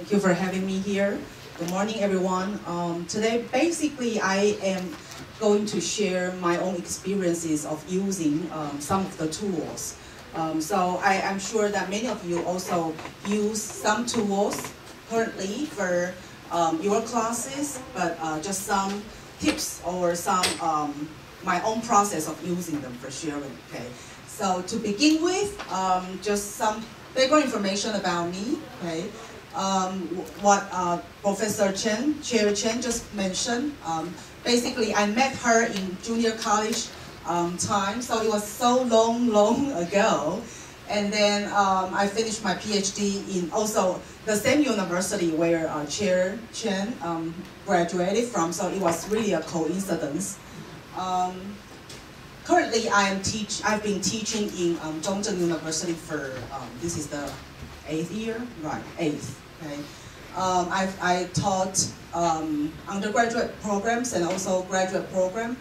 Thank you for having me here. Good morning, everyone. Today, basically, I am going to share my own experiences of using some of the tools. So I'm sure that many of you also use some tools currently for your classes, but just some tips or some my own process of using them for sharing. Okay. So to begin with, just some background information about me. Okay. What Professor Chen, Chair Chen just mentioned. Basically, I met her in junior college time, so it was so long ago. And then I finished my PhD in also the same university where Chair Chen graduated from, so it was really a coincidence. Currently, I've been teaching in Zhongzheng University for, this is the 8th year? Right, 8th. Okay. I taught undergraduate programs and also graduate program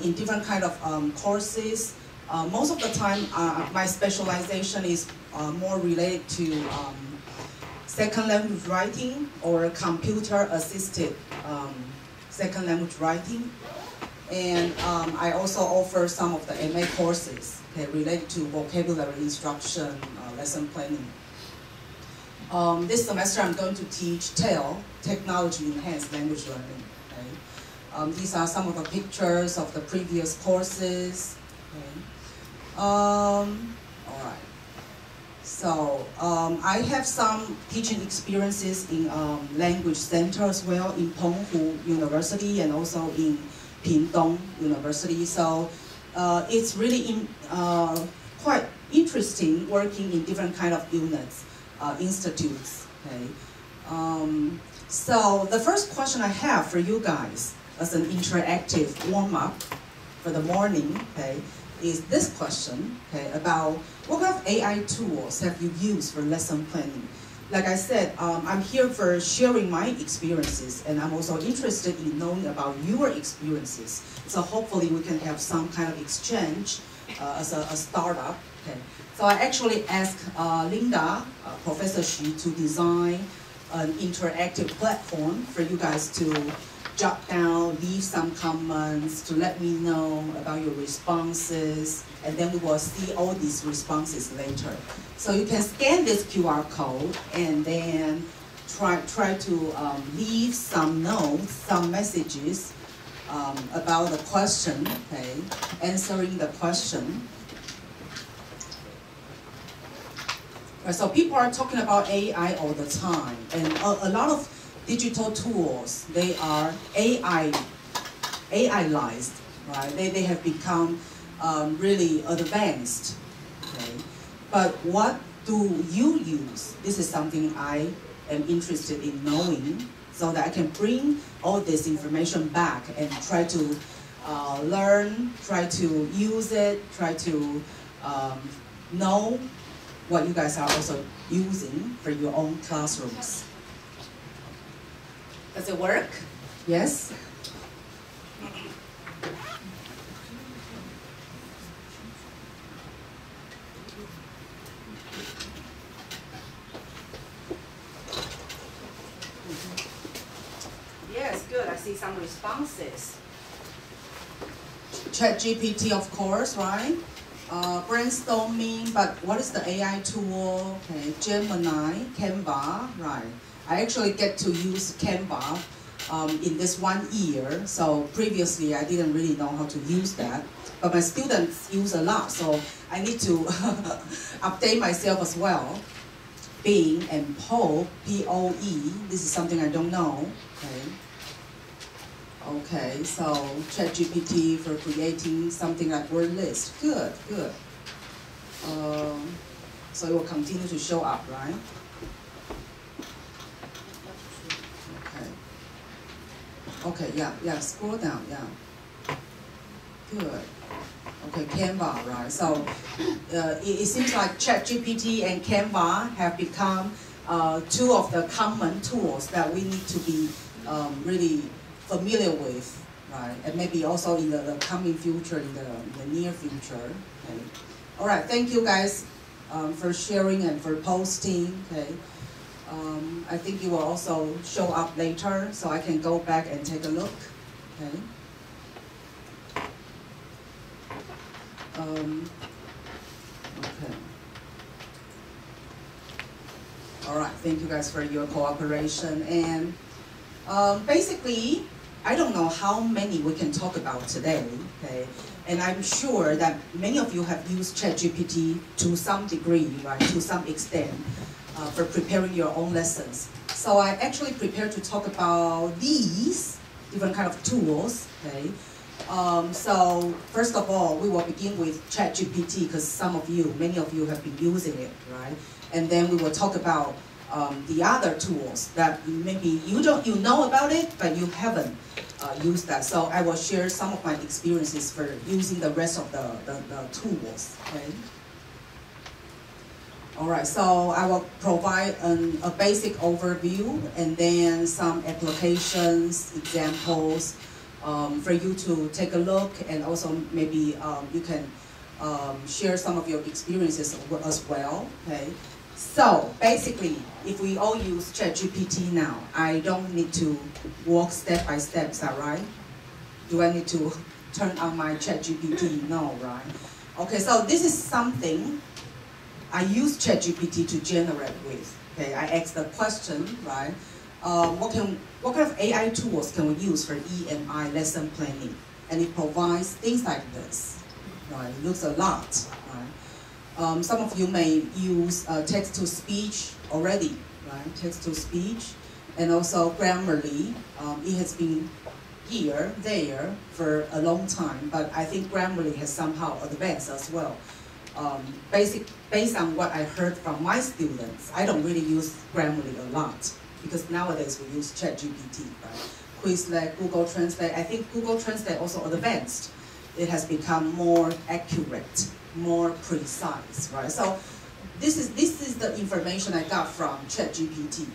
in different kind of courses. Most of the time, my specialization is more related to second language writing or computer-assisted second language writing. And I also offer some of the MA courses, okay, related to vocabulary instruction, lesson planning. This semester I'm going to teach TEL, Technology Enhanced Language Learning. Okay? These are some of the pictures of the previous courses. Okay? All right. So I have some teaching experiences in language center as well in Penghu University and also in Pingdong University. So it's really quite interesting working in different kind of units, institutes. Okay. So the first question I have for you guys as an interactive warm-up for the morning, okay, is this question, okay, about what kind of AI tools have you used for lesson planning? Like I said, I'm here for sharing my experiences, and I'm also interested in knowing about your experiences. So hopefully we can have some kind of exchange as a startup. Okay. So I actually asked Linda, Professor Xu, to design an interactive platform for you guys to jot down, leave some comments, to let me know about your responses, and then we will see all these responses later. So you can scan this QR code and then try to leave some notes, some messages about the question, okay, answering the question. So people are talking about AI all the time, and a lot of digital tools, they are AI-ized, right? They have become really advanced, okay? But what do you use? This is something I am interested in knowing so that I can bring all this information back and try to learn, try to use it, try to know what you guys are also using for your own classrooms. Does it work? Yes? Yes, good. I see some responses. ChatGPT, of course, right? Brainstorming, but what is the AI tool? Okay, Gemini, Canva, right? I actually get to use Canva in this 1 year. So previously I didn't really know how to use that, but my students use a lot, so I need to update myself as well. Bing and Poe, P-O-E, this is something I don't know. Okay. Okay, so ChatGPT for creating something like word list. Good, good. So it will continue to show up, right? Okay, yeah, scroll down, yeah. Good. Okay, Canva, right? So it seems like ChatGPT and Canva have become two of the common tools that we need to be really familiar with, right? And maybe also in the coming future, in the near future. Okay. All right, thank you guys for sharing and for posting. Okay. I think it will also show up later, so I can go back and take a look. Okay. Okay. All right, thank you guys for your cooperation. And basically, I don't know how many we can talk about today, okay? And I'm sure that many of you have used ChatGPT to some degree, right, to some extent, for preparing your own lessons. So I actually prepared to talk about these different kind of tools, okay? So first of all, we will begin with ChatGPT because many of you have been using it, right? And then we will talk about the other tools that maybe you know about it, but you haven't used that. So I will share some of my experiences for using the rest of the tools, okay? All right, so I will provide a basic overview and then some applications, examples, for you to take a look, and also maybe you can share some of your experiences as well, okay? So basically, if we all use ChatGPT now, I don't need to walk step by step, is that right? Do I need to turn on my ChatGPT? No, right? Okay, so this is something I use ChatGPT to generate with. Okay, I ask the question, right? What kind of AI tools can we use for EMI lesson planning? And it provides things like this. Right? It looks a lot. Right? Some of you may use text-to-speech already, right? Text-to-speech, and also Grammarly. It has been there for a long time, but I think Grammarly has somehow advanced as well. Based on what I heard from my students, I don't really use Grammarly a lot because nowadays we use ChatGPT, right? Quizlet, Google Translate. I think Google Translate also advanced. It has become more accurate, more precise, right? So this is the information I got from ChatGPT.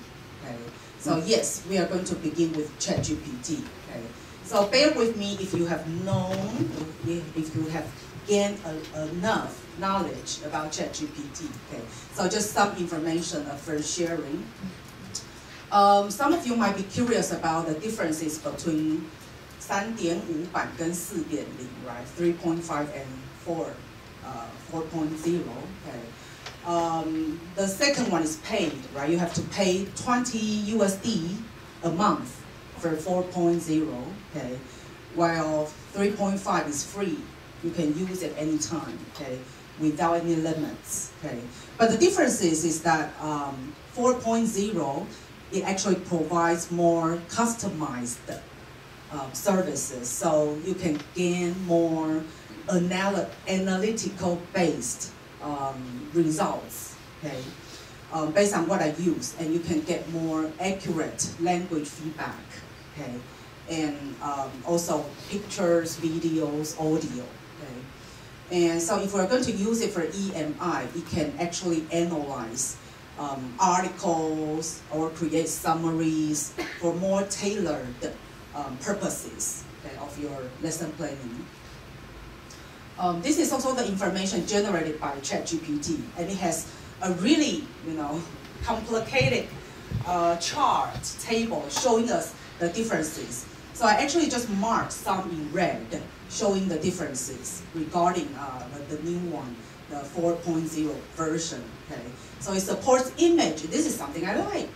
Okay. So yes, we are going to begin with ChatGPT. Okay. So bear with me if you have gained enough knowledge about ChatGPT. Okay. So just some information for sharing. Some of you might be curious about the differences between 3.5 版跟 4.0, right? 3.5 and 4.0. Okay. The second one is paid, right? You have to pay $20 USD a month for 4.0. Okay. While 3.5 is free. You can use it anytime, okay, without any limits, okay. But the difference is that 4.0, it actually provides more customized services, so you can gain more analytical-based results, okay, based on what I use, and you can get more accurate language feedback, okay, and also pictures, videos, audio. And so if we're going to use it for EMI, it can actually analyze articles or create summaries for more tailored purposes, okay, of your lesson planning. This is also the information generated by ChatGPT, and it has a really, complicated chart table showing us the differences. So I actually just marked some in red, showing the differences regarding the new one, the 4.0 version. Okay, so it supports image. This is something I like.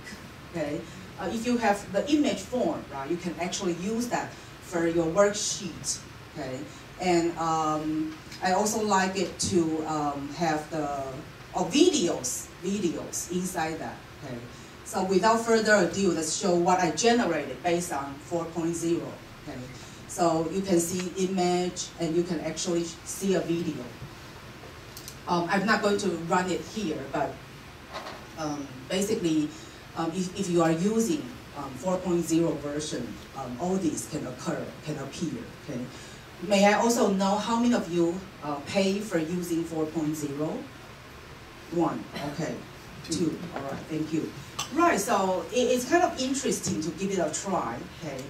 Okay, if you have the image form, right, you can actually use that for your worksheet. Okay, and I also like it to have the videos inside that. Okay. So without further ado, let's show what I generated based on 4.0. Okay. So you can see image, and you can actually see a video. I'm not going to run it here, but basically, if you are using 4.0 version, all these can appear. Okay. May I also know how many of you pay for using 4.0? 1. Okay. 2. All right. Thank you. Right, so it's kind of interesting to give it a try, okay?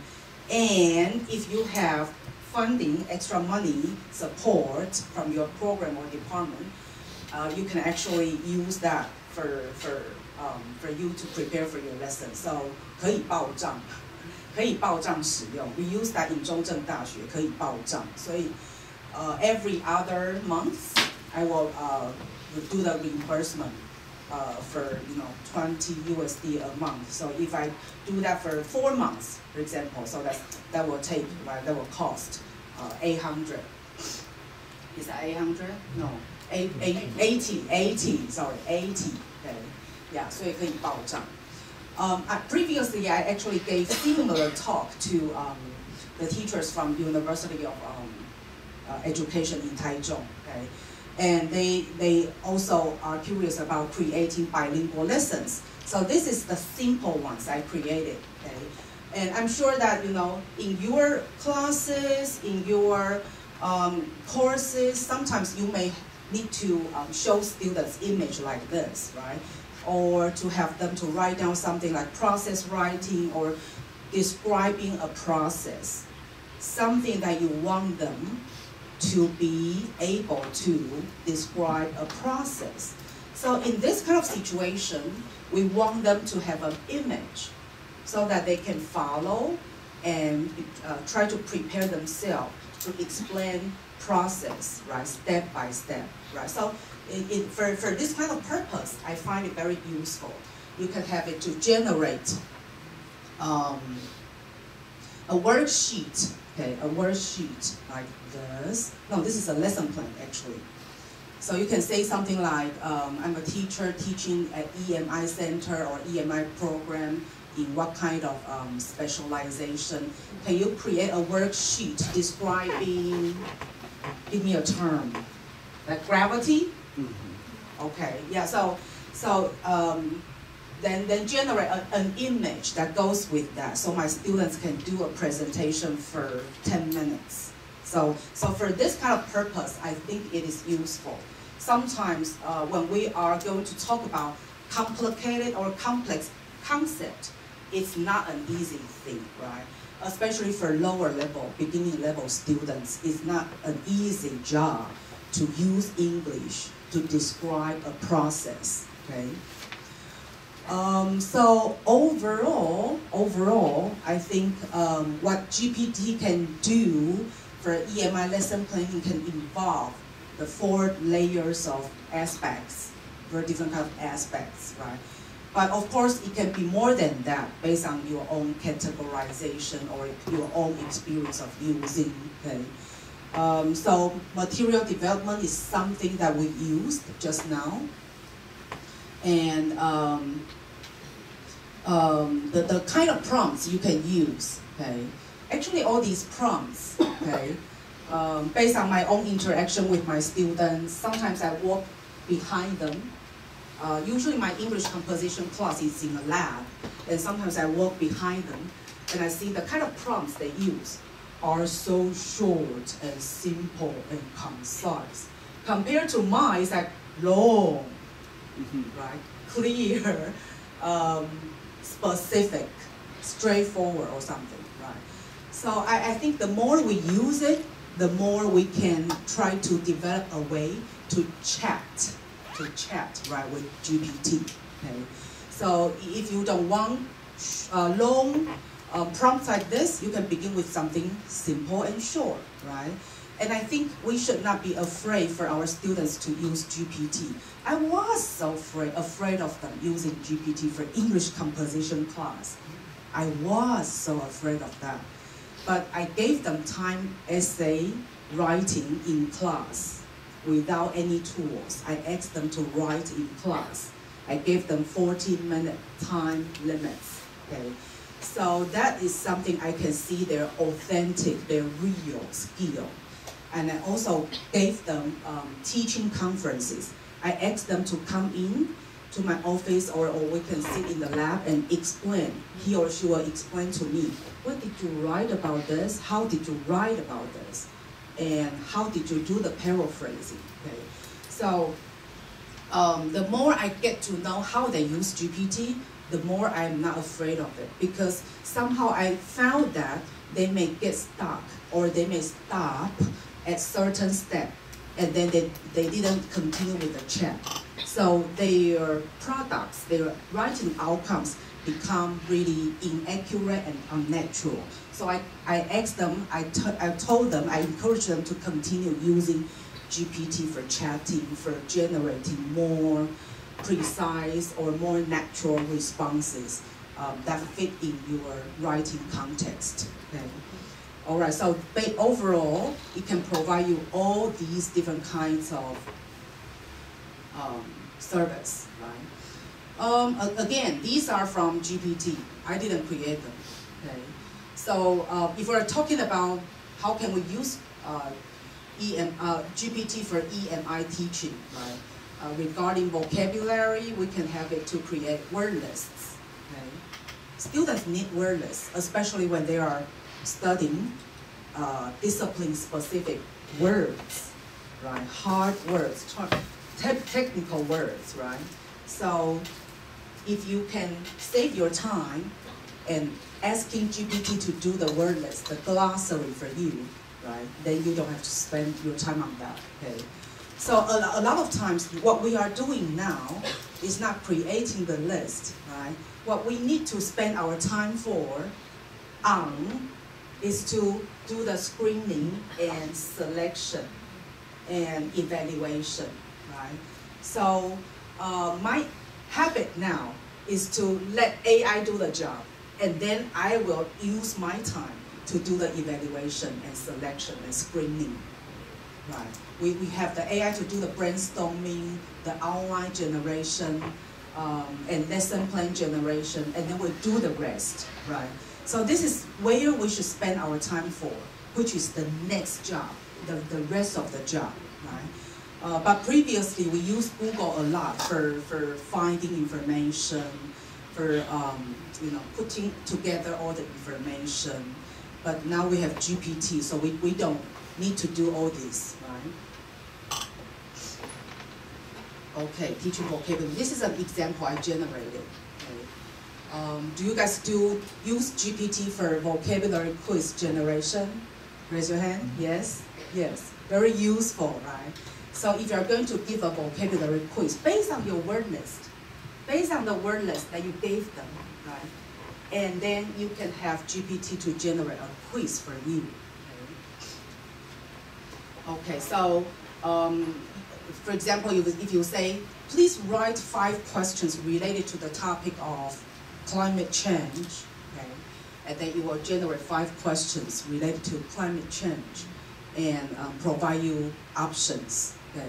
And if you have funding, extra money, support from your program or department, you can actually use that for for you to prepare for your lesson. So 可以报账，可以报账使用。We use that in 中正大学，可以报账。所以every other month I will do the reimbursement for 20 USD a month. So if I do that for 4 months, for example, so that will take that will cost 800. Is that 800? No, 80. Sorry, 80. Okay, yeah. 所以可以报账。Previously, I actually gave similar talk to the teachers from University of Education in Taichung. Okay. And they also are curious about creating bilingual lessons. So this is the simple ones I created. Okay? And I'm sure that in your classes, in your courses, sometimes you may need to show students image like this, right? Or to have them to write down something like process writing or describing a process, something that you want them to be able to describe a process. So in this kind of situation, we want them to have an image so that they can follow and try to prepare themselves to explain process, right, step by step, right? So for this kind of purpose, I find it very useful. You can have it to generate a worksheet. Okay, a worksheet like this. No, this is a lesson plan actually. So you can say something like, I'm a teacher teaching at EMI center or EMI program in what kind of specialization. Can you create a worksheet describing, give me a term, like gravity? Mm-hmm. Okay, yeah, so then generate an image that goes with that, so my students can do a presentation for 10 minutes. So for this kind of purpose, I think it is useful. Sometimes when we are going to talk about complicated or complex concept, it's not an easy thing, right? Especially for lower level, beginning level students, it's not an easy job to use English to describe a process, okay? So overall, I think what GPT can do for EMI lesson planning can involve the 4 layers of aspects, very different kind of aspects, right? But of course, it can be more than that based on your own categorization or your own experience of using. Okay? So material development is something that we used just now. And the kind of prompts you can use, okay? Actually, all these prompts, okay, based on my own interaction with my students, sometimes I walk behind them. Usually my English composition class is in a lab, and sometimes I walk behind them, and I see the kind of prompts they use are so short and simple and concise. Compared to mine, it's like long, right? Clear, specific, straightforward or something, right? So I think the more we use it, the more we can try to develop a way to chat, right, with GPT, okay? So if you don't want long prompts like this, you can begin with something simple and short, right? And I think we should not be afraid for our students to use GPT. I was so afraid of them using GPT for English composition class. I was so afraid of that. But I gave them time essay writing in class without any tools. I asked them to write in class. I gave them 14-minute time limits, okay? So that is something I can see their authentic, their real skill. And I also gave them teaching conferences. I asked them to come in to my office or we can sit in the lab and explain. He or she will explain to me, what did you write about this? How did you write about this? And how did you do the paraphrasing? Okay. So the more I get to know how they use GPT, the more I'm not afraid of it, because somehow I found that they may get stuck or they may stop at certain step and then they didn't continue with the chat. So their products, their writing outcomes become really inaccurate and unnatural. So I asked them, I told them, I encouraged them to continue using GPT for chatting, for generating more precise or more natural responses that fit in your writing context. Okay? All right, so overall, it can provide you all these different kinds of service, right? Again, these are from GPT. I didn't create them, okay? So if we're talking about how can we use GPT for EMI teaching, right? Regarding vocabulary, we can have it to create word lists, okay? Students need word lists, especially when they are studying discipline-specific words, right? Hard words, technical words, right? So if you can save your time and asking GPT to do the word list, the glossary for you, right? Then you don't have to spend your time on that, okay? So a lot of times what we are doing now is not creating the list, right? What we need to spend our time on is to do the screening and selection and evaluation, right? So my habit now is to let AI do the job, and then I will use my time to do the evaluation and selection and screening, right? We have the AI to do the brainstorming, the outline generation, and lesson plan generation, and then we do the rest, right? So this is where we should spend our time for, which is the next job, the rest of the job, right? But previously we used Google a lot for finding information, for putting together all the information. But now we have GPT, so we don't need to do all this, right? Okay, teaching vocabulary. This is an example I generated. Okay. Do you guys use GPT for vocabulary quiz generation? Raise your hand. Yes? Yes. Very useful, right? So if you're going to give a vocabulary quiz based on your word list, based on the word list that you gave them, right? And then you can have GPT to generate a quiz for you. Okay, so for example, if you say, please write 5 questions related to the topic of climate change, okay? And then it will generate 5 questions related to climate change and provide you options, okay?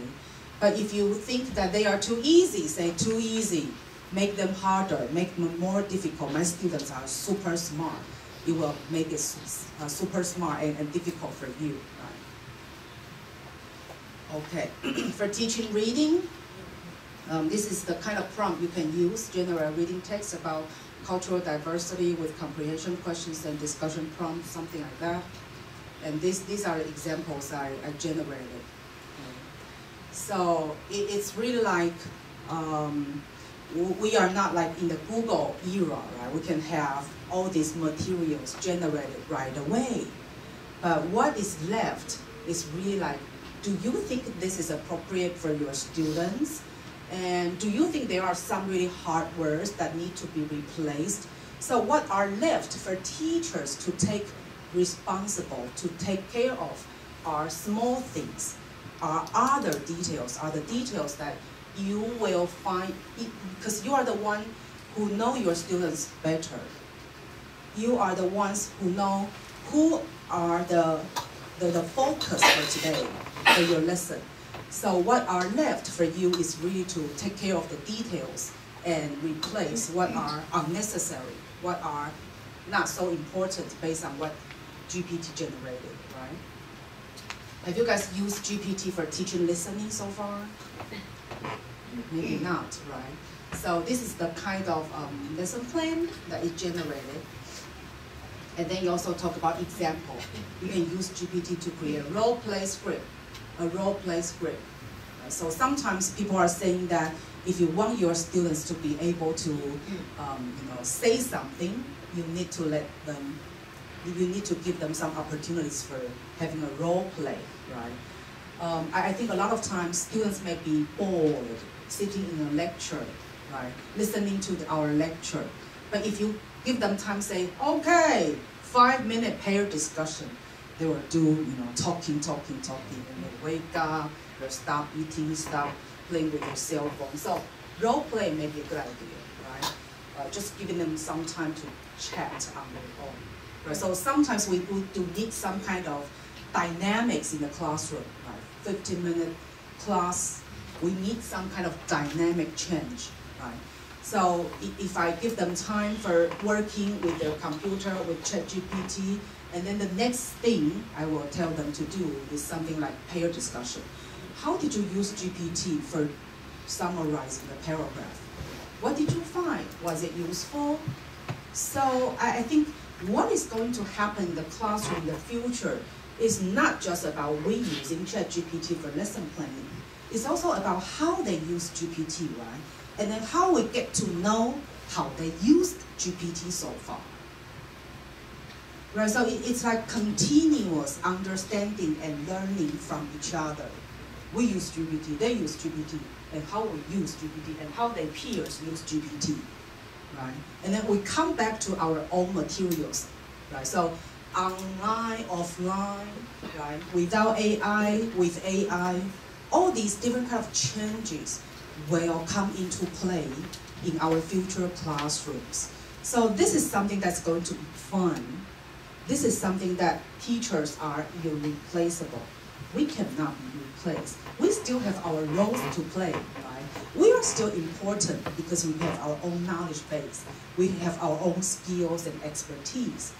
But if you think that they are too easy, say too easy, make them harder, make them more difficult. My students are super smart. It will make it super smart and difficult for you, right? Okay, for teaching reading, this is the kind of prompt you can use, generate reading text about cultural diversity with comprehension questions and discussion prompts, something like that. And these are the examples I generated. Okay. So it's really like, we are not like in the Google era, right? We can have all these materials generated right away. But what is left is really like, do you think this is appropriate for your students? And do you think there are some really hard words that need to be replaced? So what are left for teachers to take responsible, to take care of are small things, are other details, are the details that you will find, because you are the one who know your students better. You are the ones who know who are the focus for today, for your lesson. So what are left for you is really to take care of the details and replace what are unnecessary, what are not so important based on what GPT generated, right? Have you guys used GPT for teaching listening so far? Maybe not, right? So this is the kind of lesson plan that is generated. And then you also talk about example. You can use GPT to create a role play script, So sometimes people are saying that if you want your students to be able to say something, you need to give them some opportunities for having a role play, right? I think a lot of times students may be bored sitting in a lecture, right, listening to our lecture. But if you give them time, say, okay, 5-minute pair discussion, they will do, talking, and they wake up, they'll stop eating, stop playing with their cell phone. So role play may be a good idea, right? Just giving them some time to chat on their own. Right? So sometimes we do need some kind of dynamics in the classroom, right? 15-minute class, we need some kind of dynamic change, right? So if I give them time for working with their computer, with ChatGPT, and then the next thing I will tell them to do is something like pair discussion. How did you use GPT for summarizing the paragraph? What did you find? Was it useful? So I think what is going to happen in the classroom in the future is not just about we using ChatGPT for lesson planning. It's also about how they use GPT, right? And then how we get to know how they used GPT so far. Right, so it's like continuous understanding and learning from each other. We use GPT, they use GPT, and how we use GPT, and how their peers use GPT, right? And then we come back to our own materials, right? So online, offline, right? Without AI, with AI, all these different kind of changes will come into play in our future classrooms. So this is something that's going to be fun. This is something that teachers are irreplaceable. We cannot be replaced. We still have our roles to play, right? We are still important because we have our own knowledge base. We have our own skills and expertise.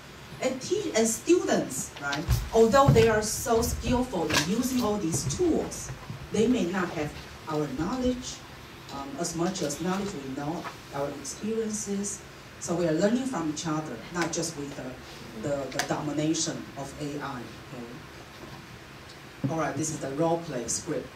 And students, right, although they are so skillful in using all these tools, they may not have our knowledge, as much as knowledge we know, our experiences. So we are learning from each other, not just with the domination of AI. Okay? All right, this is the role play script.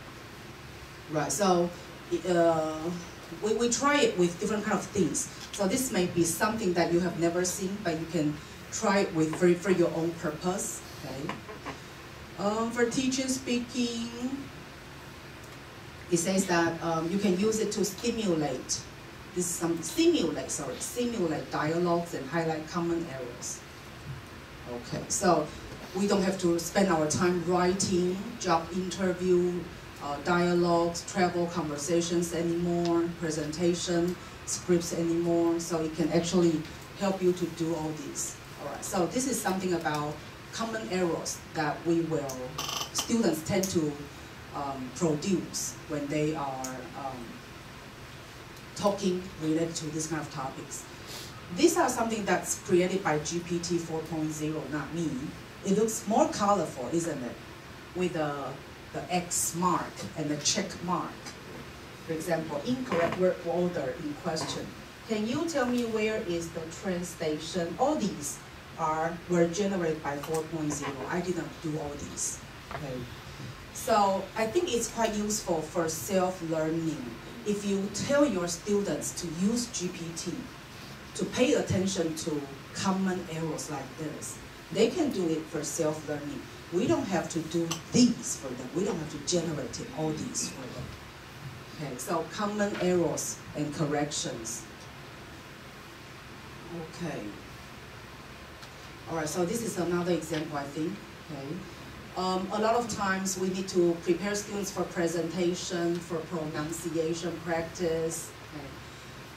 Right, so we try it with different kind of things. So this may be something that you have never seen, but you can try it with for your own purpose. Okay. For teaching speaking, it says that you can use it to simulate. This is simulate dialogues and highlight common errors. Okay, so we don't have to spend our time writing job interview, dialogues, travel conversations anymore, presentation scripts anymore. So it can actually help you to do all these. All right, so this is something about common errors that students tend to produce when they are talking related to this kind of topics. These are something that's created by GPT 4.0, not me. It looks more colorful, isn't it? With the X mark and the check mark. For example, incorrect word order in question. Can you tell me where is the train station? All these were generated by 4.0. I didn't do all these. Okay. So I think it's quite useful for self-learning. If you tell your students to use GPT, to pay attention to common errors like this, they can do it for self-learning. We don't have to do these for them. We don't have to generate all these for them. Okay, so common errors and corrections. Okay. All right, so this is another example, I think. Okay. A lot of times we need to prepare students for presentation, for pronunciation practice.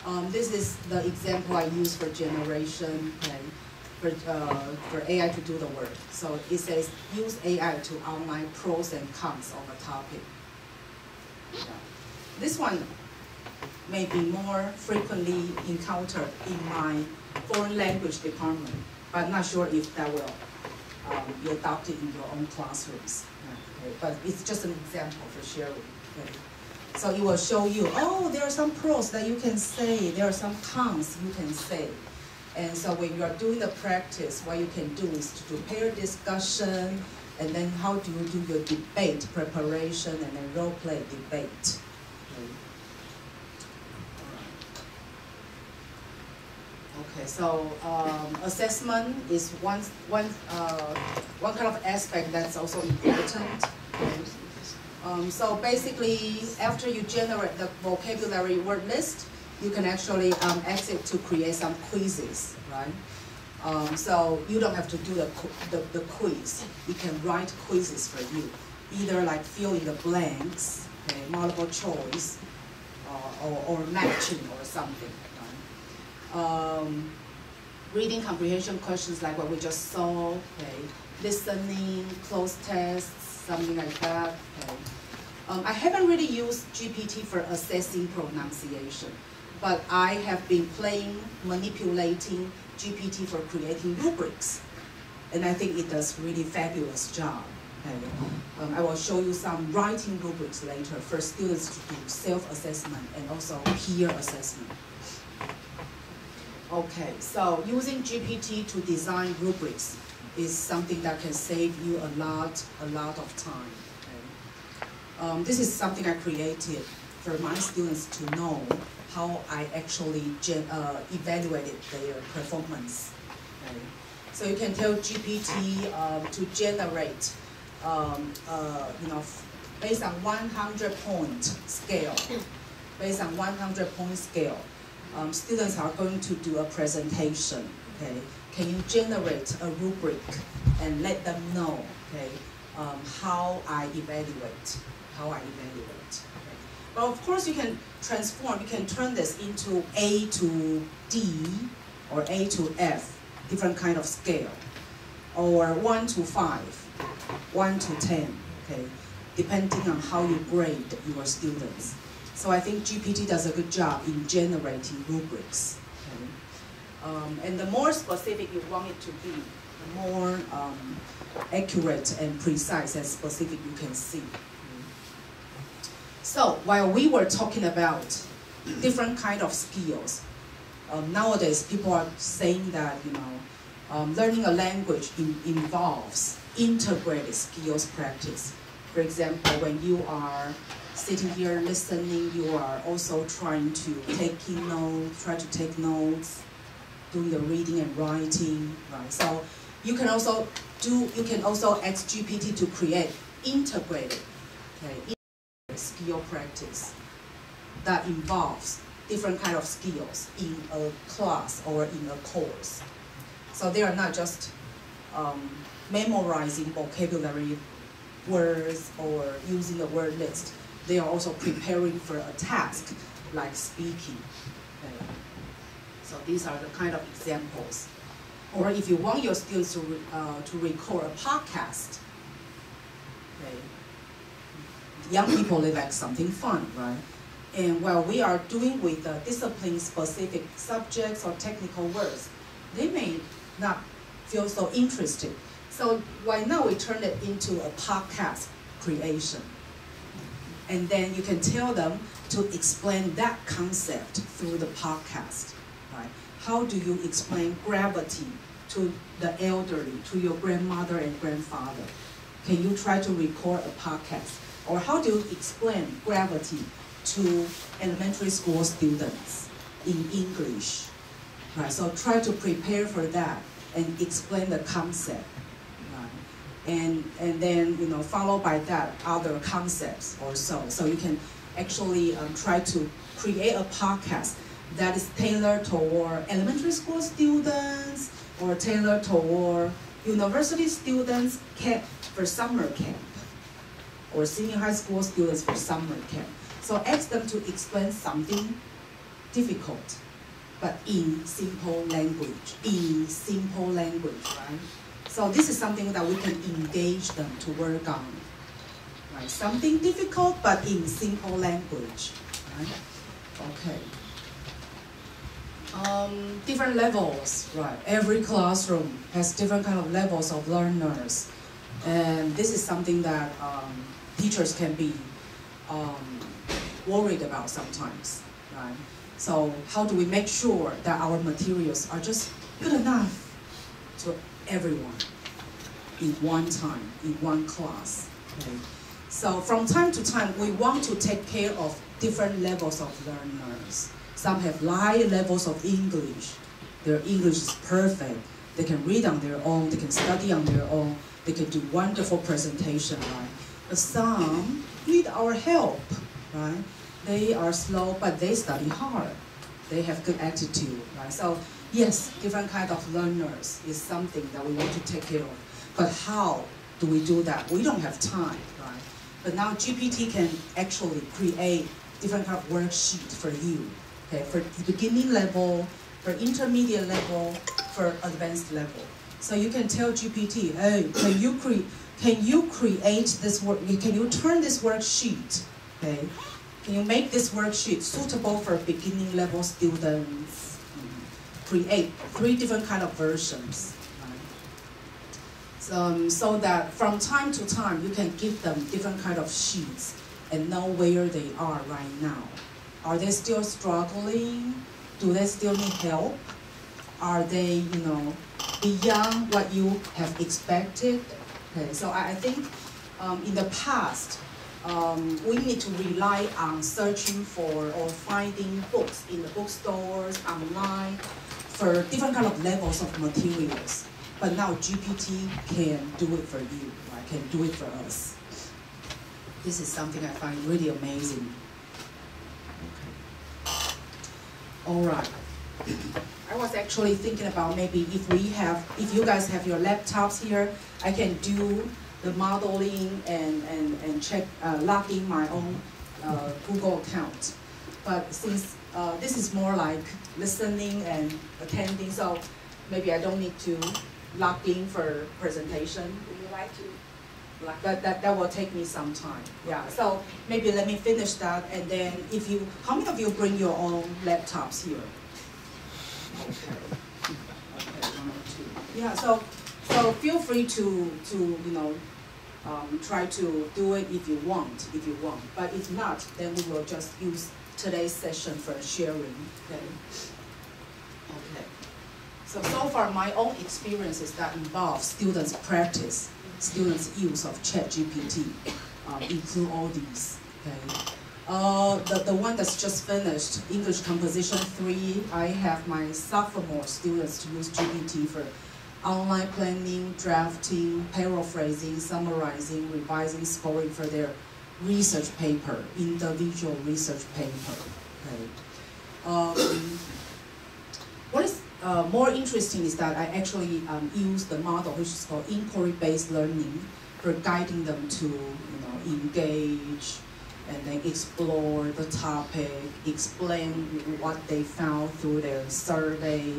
Okay. This is the example I use for generation, okay, for AI to do the work. So it says, use AI to outline pros and cons of a topic. Yeah. This one may be more frequently encountered in my foreign language department, but I'm not sure if that will be adopted in your own classrooms. Okay. But it's just an example for sharing. Okay. So it will show you, oh, there are some pros that you can say, there are some cons you can say. And so when you are doing the practice, what you can do is to do pair discussion, and then how do you do your debate preparation, and then role play debate. Okay, so assessment is one kind of aspect that's also important. So basically, after you generate the vocabulary word list, you can actually exit to create some quizzes, right? So you don't have to do the quiz. You can write quizzes for you, either like fill in the blanks, okay, multiple choice, or matching or something. Right? Reading comprehension questions like what we just saw, okay, listening, close tests, something like that. Okay. I haven't really used GPT for assessing pronunciation, but I have been manipulating GPT for creating rubrics, and I think it does really fabulous job. Okay. I will show you some writing rubrics later for students to do self-assessment and also peer assessment. Okay, so using GPT to design rubrics is something that can save you a lot of time. Okay? This is something I created for my students to know how I actually evaluated their performance. Okay? So you can tell GPT to generate, based on 100-point scale. Based on 100-point scale, students are going to do a presentation. Okay, can you generate a rubric and let them know, okay, how I evaluate? Okay. But of course, you can transform. You can turn this into A to D or A to F, different kind of scale, or 1 to 5, 1 to 10. Okay, depending on how you grade your students. So I think GPT does a good job in generating rubrics. Okay? And the more specific you want it to be, the more accurate and precise and specific you can see. So while we were talking about different kind of skills, nowadays people are saying that learning a language involves integrated skills practice. For example, when you are sitting here listening, you are also trying to take notes, doing the reading and writing, right? So you can also ask GPT to create integrated, okay, skill practice that involves different kind of skills in a class or in a course. So they are not just memorizing vocabulary words or using the word list. They are also preparing for a task like speaking. Okay. So these are the kind of examples. Or if you want your students to record a podcast, okay. Young people, they like something fun, right? And while we are doing with discipline-specific subjects or technical words, they may not feel so interested. So why not we turn it into a podcast creation? And then you can tell them to explain that concept through the podcast, right? How do you explain gravity to the elderly, to your grandmother and grandfather? Can you try to record a podcast? Or how do you explain gravity to elementary school students in English? Right, so try to prepare for that and explain the concept. And then followed by that other concepts or so. So you can actually try to create a podcast that is tailored toward elementary school students or tailored toward university students for summer camp or senior high school students for summer camp. So ask them to explain something difficult, but in simple language, right? So this is something that we can engage them to work on, right? Something difficult, but in simple language, right? Okay. Different levels, right? Every classroom has different kind of levels of learners, and this is something that teachers can be worried about sometimes, right? So how do we make sure that our materials are just good enough to everyone in one time, in one class? Okay. So from time to time, we want to take care of different levels of learners. Some have high levels of English. Their English is perfect. They can read on their own, they can study on their own, they can do wonderful presentation, right? But some, need our help, right? They are slow, but they study hard. They have good attitude, right? So yes, different kind of learners is something that we want to take care of. But how do we do that? We don't have time, right? But now GPT can actually create different kind of worksheet for you, okay? For the beginning level, for intermediate level, for advanced level. So you can tell GPT, hey, can you create this work? Can you turn this worksheet, okay? Can you make this worksheet suitable for beginning level students? Create 3 different kind of versions. Right? So that from time to time, you can give them different kind of sheets and know where they are right now. Are they still struggling? Do they still need help? Are they, beyond what you have expected? Okay, so I think in the past, we need to rely on searching for or finding books in the bookstores, online, for different kind of levels of materials. But now GPT can do it for you, right? Can do it for us. This is something I find really amazing. Okay. All right. I was actually thinking about maybe if you guys have your laptops here, I can do the modeling and check, log in my own Google account. But since this is more like listening and attending, so maybe I don't need to log in for presentation. Would you like to? That will take me some time. Yeah. So maybe let me finish that, and then how many of you bring your own laptops here? Okay. Okay. 1 or 2. Yeah. So feel free to try to do it if you want. But if not, then we will just use today's session for sharing. Okay. Okay. So far, my own experiences that involve students' practice, students' use of ChatGPT, include all these. Okay. The one that's just finished, English Composition 3, I have my sophomore students to use GPT for online planning, drafting, paraphrasing, summarizing, revising, scoring for their research paper, individual research paper. Okay. What is more interesting is that I actually use the model which is called inquiry-based learning for guiding them to engage and then explore the topic, explain what they found through their survey,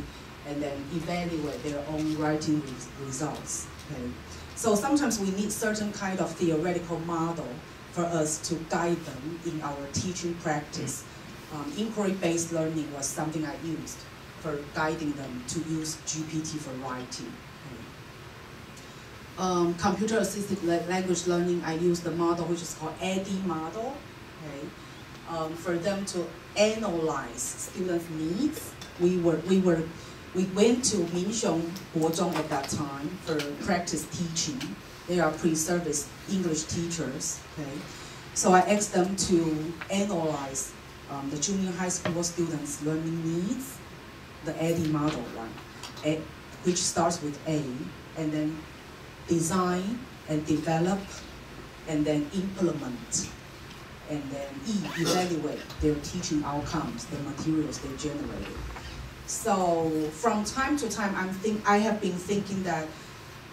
and then evaluate their own writing results. Okay? So sometimes we need certain kind of theoretical model for us to guide them in our teaching practice. Inquiry-based learning was something I used for guiding them to use GPT for writing. Okay? Computer-assisted language learning, I used the model which is called EDI model. Okay? For them to analyze students' needs. We went to Minxiong Guozhong at that time for practice teaching. They are pre-service English teachers. Okay? So I asked them to analyze the junior high school students' learning needs, the EDI model one, which starts with A, and then design and develop, and then implement, and then E, evaluate their teaching outcomes, the materials they generated. So from time to time, I have been thinking that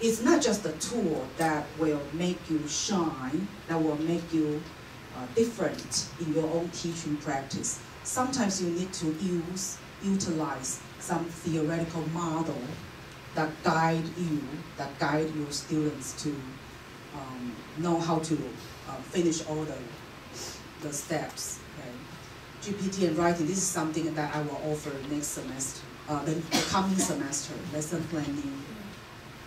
it's not just a tool that will make you shine, that will make you different in your own teaching practice. Sometimes you need to utilize some theoretical model that guide your students to know how to finish all the steps. Okay? GPT and writing, this is something that I will offer next semester, the coming semester, lesson planning,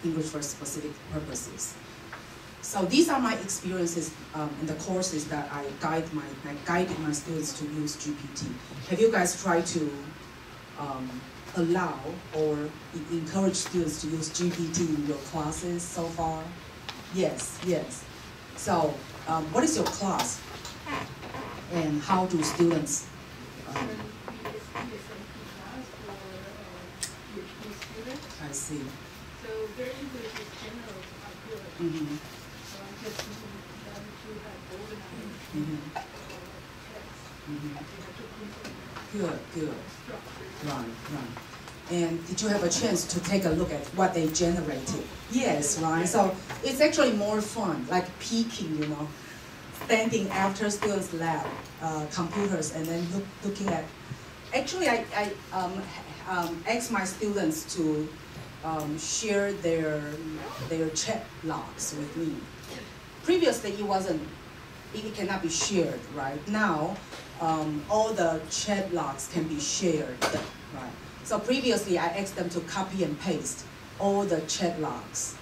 English for specific purposes. So these are my experiences in the courses that I guided my students to use GPT. Have you guys tried to allow or encourage students to use GPT in your classes so far? Yes, yes. So what is your class? And how do students? I see. So their English is general to good. Mm-hmm. So I'm just using Good, good. Right. And did you have a chance to take a look at what they generated? Yes, right. So it's actually more fun, like peeking, standing after students' lab, computers, and then looking at. Actually, I asked my students to share their chat logs with me. Previously, it cannot be shared. Right now, all the chat logs can be shared. Right. So previously, I asked them to copy and paste all the chat logs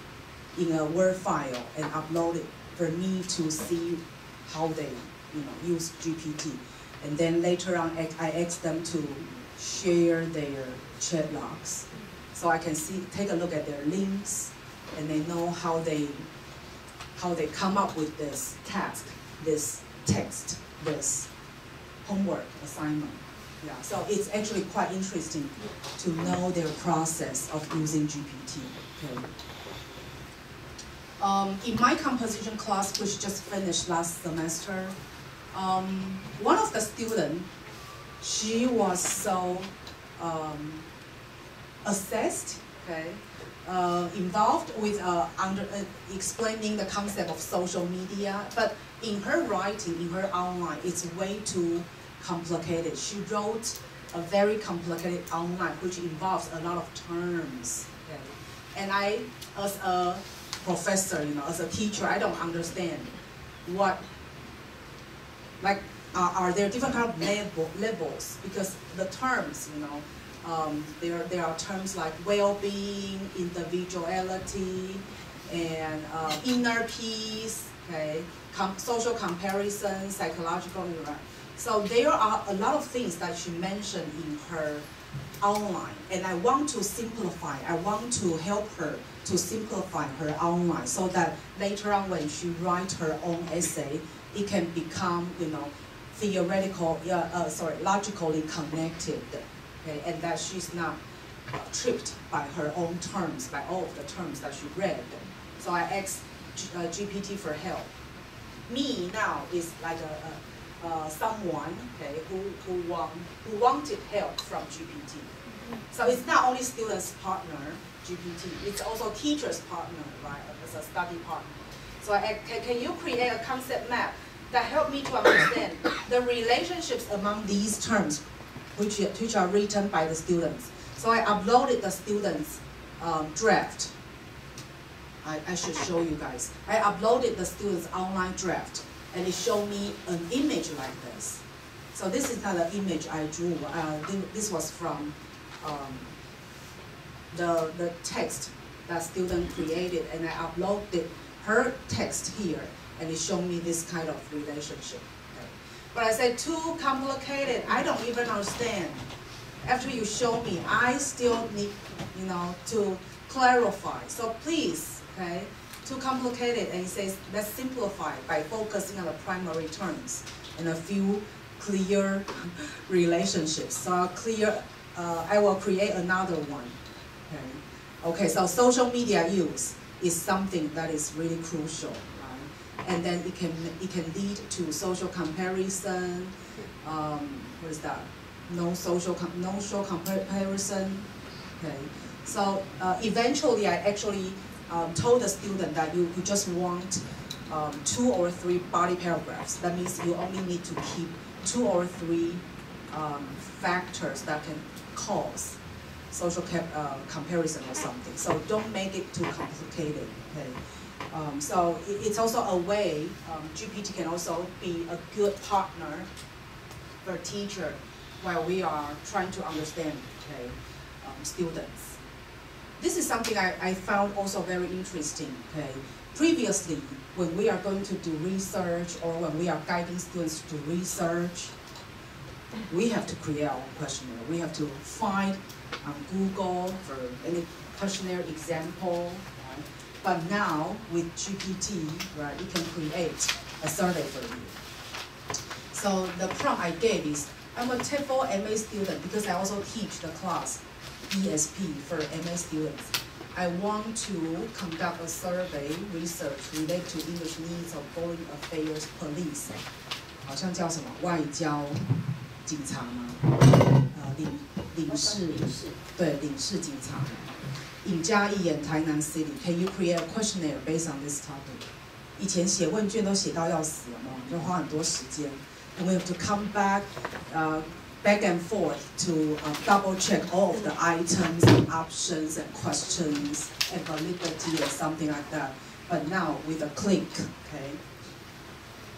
in a Word file and upload it for me to see how they, use GPT. And then later on, I asked them to share their chat logs, so I can take a look at their links, and they know how they come up with this task, this text, this homework assignment. Yeah, so it's actually quite interesting to know their process of using GPT. Okay. In my composition class, which just finished last semester, one of the students, she was so assessed, okay, involved with explaining the concept of social media, but in her writing, in her outline, it's way too complicated. She wrote a very complicated outline which involves a lot of terms. Okay? And I, as a professor, as a teacher, I don't understand what, like, are there different kind of labels? Because the terms, there are terms like well-being, individuality, and inner peace, okay, social comparison, psychological. So there are a lot of things that she mentioned in her outline, and I want to simplify. I want to help her to simplify her outline so that later on when she writes her own essay, it can become, logically connected, okay, and that she's not tripped by her own terms, by all of the terms that she read. So I asked GPT for help. Me now is like someone, okay, who wanted help from GPT. So it's not only students' partner, GPT, it's also teachers' partner, right, as a study partner. So can you create a concept map that help me to understand the relationships among these terms, which are written by the students. So I uploaded the students' draft. I should show you guys. I uploaded the students' online draft, and it showed me an image like this. So this is not an image I drew. This was from the text that student created, and I uploaded her text here, and it showed me this kind of relationship. Okay. But I said, too complicated, I don't even understand. After you show me, I still need, to clarify. So please, okay, too complicated, and it says, let's simplify by focusing on the primary terms and a few clear relationships. So I will create another one. Okay, so social media use is something that is really crucial, right? And then it can lead to social comparison. What is that? No social comparison. Okay, so eventually I actually told the student that you just want 2 or 3 body paragraphs. That means you only need to keep 2 or 3 factors that can cause social comparison or something. So don't make it too complicated. Okay. So it's also a way GPT can also be a good partner for a teacher while we are trying to understand, okay, students. This is something I found also very interesting. Okay. Previously, when we are going to do research or when we are guiding students to do research, we have to create our own questionnaire. We have to find on Google for any questionnaire example. Right? But now with GPT, right, it can create a survey for you. So the prompt I gave is, I'm a TEFL MA student because I also teach the class ESP for MA students. I want to conduct a survey research related to English needs of foreign affairs police， 好像叫什么外交警察吗？领事，对，领事警察。尹嘉义演台南 City，Can you create a questionnaire based on this topic？ 以前写问卷都写到要死了嘛，就花很多时间。And we have to come back and forth to double check all of the items and options and questions and validity or something like that. But now with a click, okay,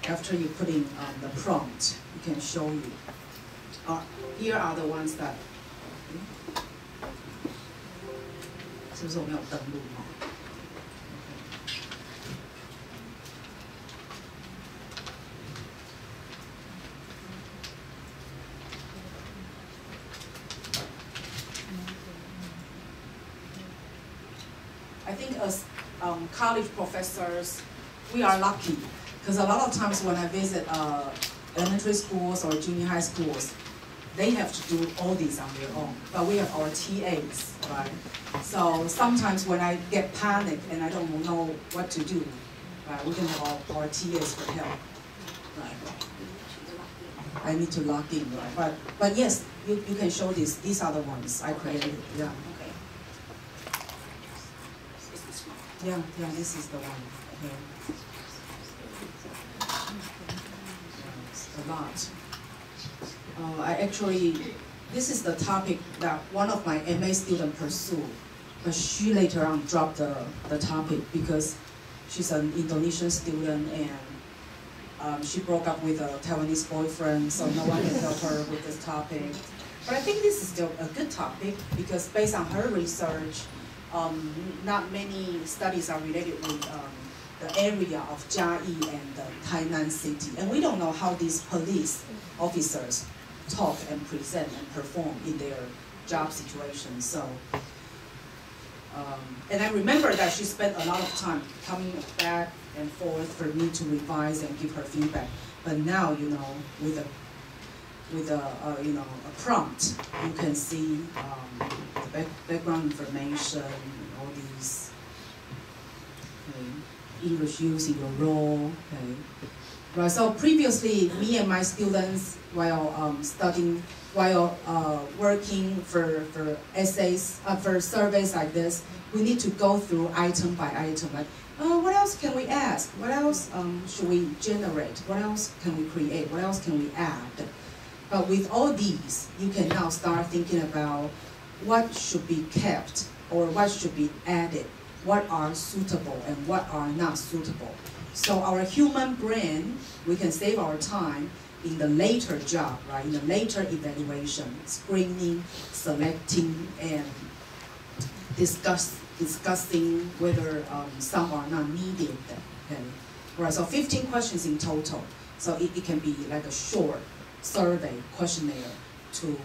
after you put in the prompt, it can show you. Here are the ones that. 是不是我没有登录哈？ I think as college professors, we are lucky because a lot of times when I visit elementary schools or junior high schools, they have to do all these on their own. But we have our TAs, right? So sometimes when I get panicked and I don't know what to do, right, we can have our TAs for help. Right? I need to log in, right? But yes, you can show this. These are the ones I created. Yeah. Yeah, this is the one. Okay. It's a lot. This is the topic that one of my MA students pursued, but she later on dropped the topic because she's an Indonesian student and she broke up with a Taiwanese boyfriend, so no one can help her with this topic. But I think this is still a good topic because based on her research, not many studies are related with the area of Jiayi and Tainan City. And we don't know how these police officers talk and present and perform in their job situations. So, and I remember that she spent a lot of time coming back and forth for me to revise and give her feedback. But now, you know, with a prompt, you can see the background information, all these English use in your role. Okay. Right. So previously, me and my students, while studying, while working for essays, for surveys like this, we need to go through item by item. Like, what else can we ask? What else should we generate? What else can we create? What else can we add? But with all these, you can now start thinking about what should be kept or what should be added, what are suitable and what are not suitable. So our human brain, we can save our time in the later job, right? In the later evaluation, screening, selecting, and discussing whether some are not needed. Okay. Right. So 15 questions in total. So it can be like a short survey questionnaire to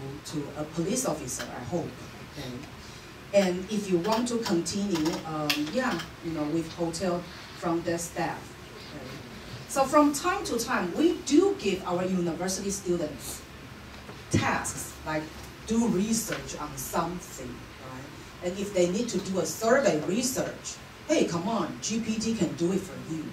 a police officer, I hope. Okay. And if you want to continue, with hotel front desk staff. Okay. So from time to time, we do give our university students tasks like do research on something, right? And if they need to do a survey research, hey, come on, GPT can do it for you.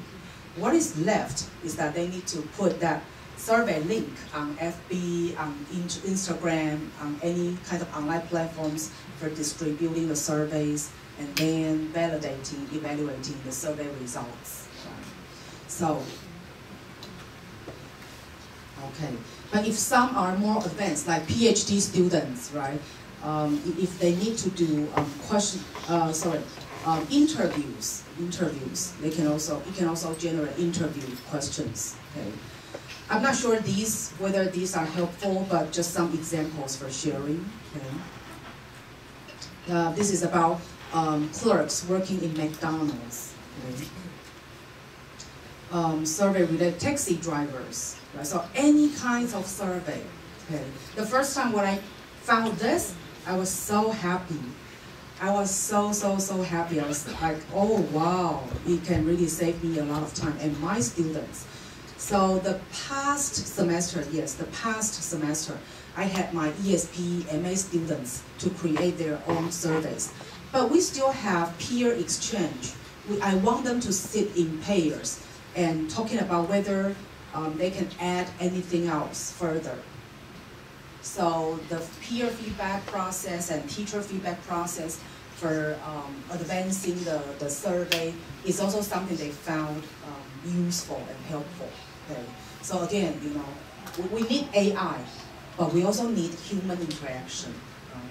What is left is that they need to put that survey link on FB, on Instagram, on any kind of online platforms for distributing the surveys and then evaluating the survey results. Right? So, okay. But if some are more advanced, like PhD students, right? If they need to do interviews, it can also generate interview questions. Okay. I'm not sure whether these are helpful, but just some examples for sharing. Okay. This is about clerks working in McDonald's. Okay. Survey related taxi drivers. Right? So any kinds of survey. Okay. The first time when I found this, I was so happy. I was so happy. I was like, oh wow, it can really save me a lot of time and my students. So the past semester, I had my ESP MA students to create their own surveys. but we still have peer exchange. I want them to sit in pairs and talking about whether they can add anything else further. So the peer feedback process and teacher feedback process for advancing the survey is also something they found useful and helpful. Okay. So again, you know, we need AI, but we also need human interaction. Right?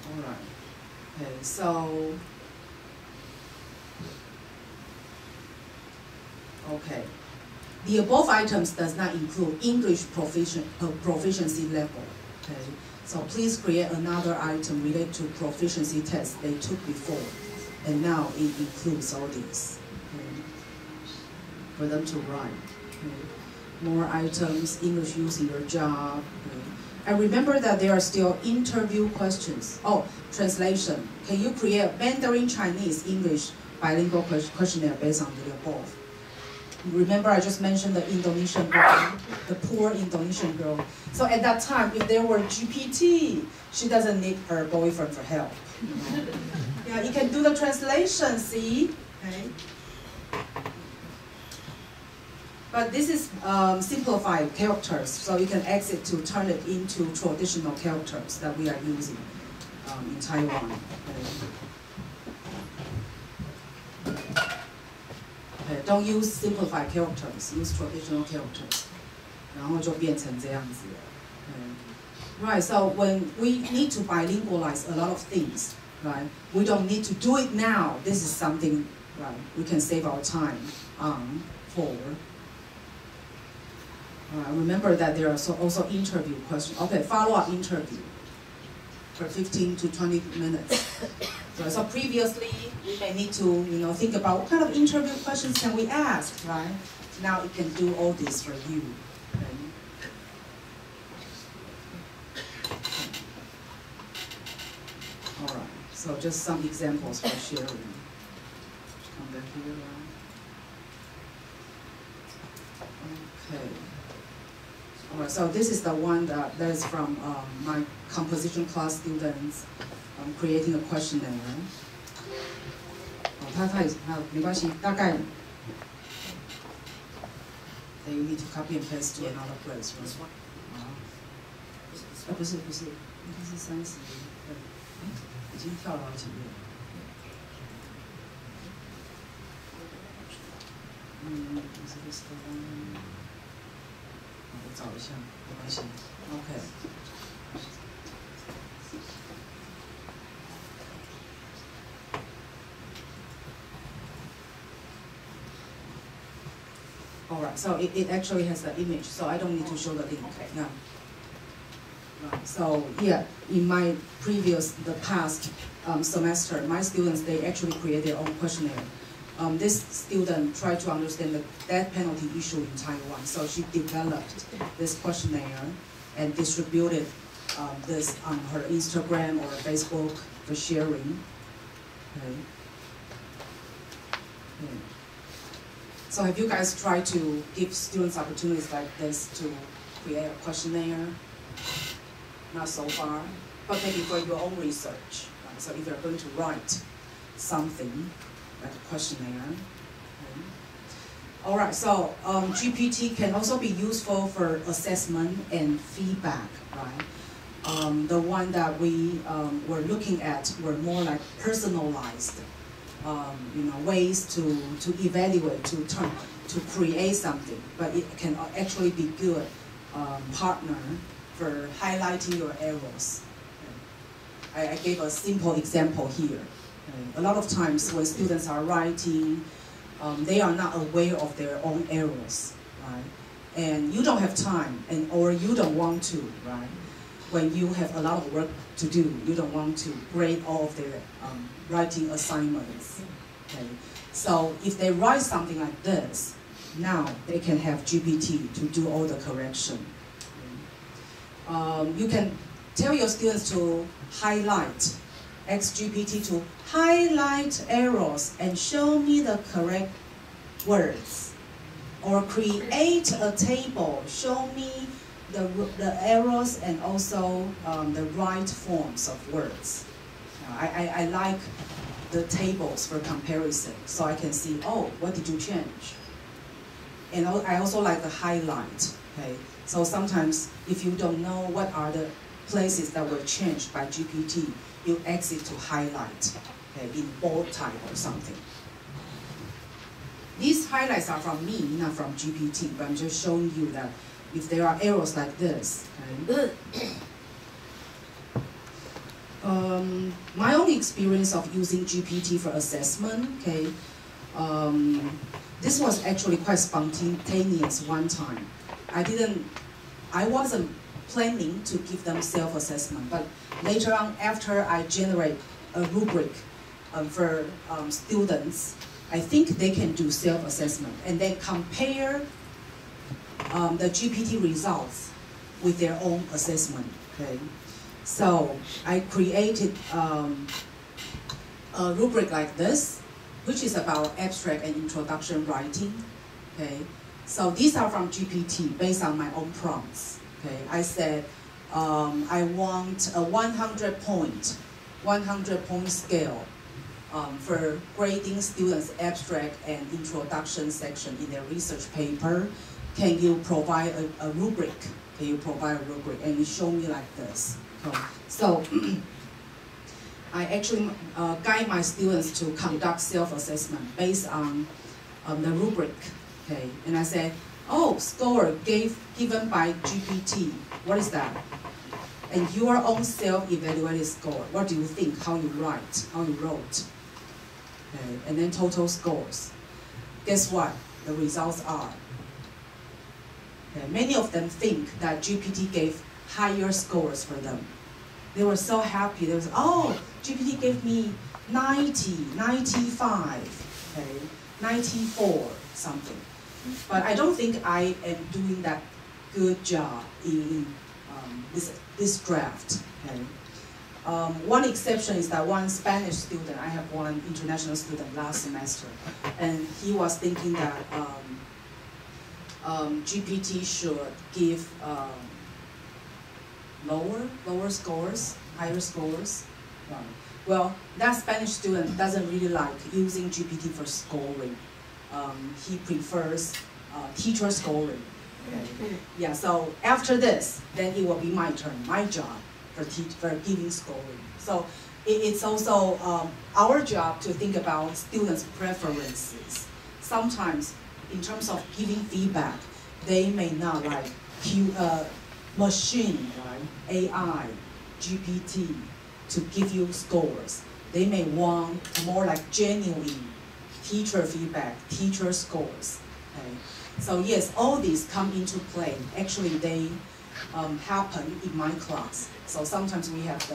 All right. Okay. So. Okay. The above items does not include English proficiency level. Okay. So please create another item related to proficiency tests they took before, and now it includes all these. Okay. For them to write. Okay. More items, English use in your job. Okay. And remember that there are still interview questions. Oh, translation. Can you create Mandarin, Chinese, English bilingual questionnaire based on the above? Remember I just mentioned the Indonesian girl, the poor Indonesian girl. So at that time, if there were GPT, she doesn't need her boyfriend for help. Yeah, you can do the translation, see? Okay. But this is simplified characters, so you can exit to turn it into traditional characters that we are using in Taiwan. Okay, don't use simplified characters, use traditional characters. 然后就变成这样子了。Right, so when we need to bilingualize a lot of things, right? We don't need to do it now. This is something, right? We can save our time for. Remember that there are also interview questions. Okay, follow-up interview for 15 to 20 minutes. So previously, we may need to, think about what kind of interview questions can we ask, right? Now it can do all this for you. Okay. All right. So just some examples for sharing. Come back here. Okay. All right. So this is the one that is from my composition class students. Creating a questionnaire. 他没关系，大概 Then you need to copy and paste to another place, right? 不是，应该是30，已经跳了好几页。Is this the one? 我找一下，没关系。OK。Alright, so it actually has the image, so I don't need to show the link. Yeah. Right. So yeah, in my the past semester, my students, they actually create their own questionnaire. This student tried to understand the death penalty issue in Taiwan, so she developed this questionnaire and distributed this on her Instagram or Facebook for sharing. Okay. Yeah. So have you guys tried to give students opportunities like this to create a questionnaire? Not so far, but maybe for your own research. Right? So if you're going to write something, like a questionnaire. Okay. All right, so GPT can also be useful for assessment and feedback, right? The one that we were looking at were more like personalized. Ways to evaluate, to create something, but it can actually be good partner for highlighting your errors. Okay. I gave a simple example here. Okay. A lot of times when students are writing, they are not aware of their own errors, right? And you don't have time, or you don't want to, right? When you have a lot of work to do, you don't want to grade all of their writing assignments. Okay. So if they write something like this, now they can have GPT to do all the correction. Okay. You can tell your students to highlight, ask GPT to highlight errors and show me the correct words. Or create a table, show me the errors and also the right forms of words. I like the tables for comparison, so I can see, oh, what did you change? And I also like the highlight, okay? So sometimes if you don't know what are the places that were changed by GPT, you exit to highlight, okay, in bold type or something. These highlights are from me, not from GPT, but I'm just showing you that if there are errors like this, okay, my own experience of using GPT for assessment, okay, this was actually quite spontaneous one time. I wasn't planning to give them self-assessment, but later on, after I generate a rubric for students, I think they can do self-assessment and then compare the GPT results with their own assessment, okay? So I created a rubric like this, which is about abstract and introduction writing, okay? So these are from GPT based on my own prompts, okay? I said, I want a 100-point scale for grading students' abstract and introduction section in their research paper. Can you provide a rubric? Can you provide a rubric? And it showed me like this. So I actually guide my students to conduct self-assessment based on the rubric. Okay, and I said, oh, score given by GPT. What is that? And your own self-evaluated score. What do you think? How you write? How you wrote? Okay, and then total scores. Guess what? The results are. Okay, many of them think that GPT gave higher scores for them. They were so happy. They was, oh, GPT gave me 90, 95, okay, 94, something. But I don't think I am doing that good job in this draft. Okay. One exception is that one Spanish student, I have one international student last semester, and he was thinking that GPT should give lower scores, higher scores. Well, that Spanish student doesn't really like using GPT for scoring. He prefers teacher scoring. Okay. Yeah, so after this, then it will be my turn, my job for giving scoring. So it's also our job to think about students' preferences. Sometimes, in terms of giving feedback, they may not like machine, right? AI, GPT, to give you scores. They may want more like genuine teacher feedback, teacher scores. Okay? So yes, all these come into play. Actually, they happen in my class. So sometimes we have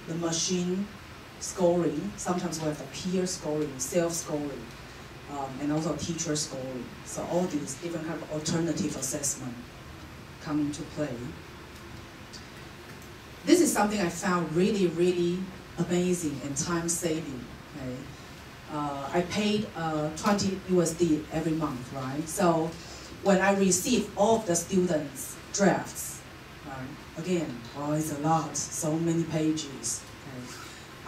the machine scoring, sometimes we have the peer scoring, self-scoring, and also teacher scoring. So all these different kind of alternative assessment come into play. This is something I found really, really amazing and time-saving. Okay? I paid 20 USD every month, right? So when I receive all of the students' drafts, right? Again, well, it's a lot, so many pages.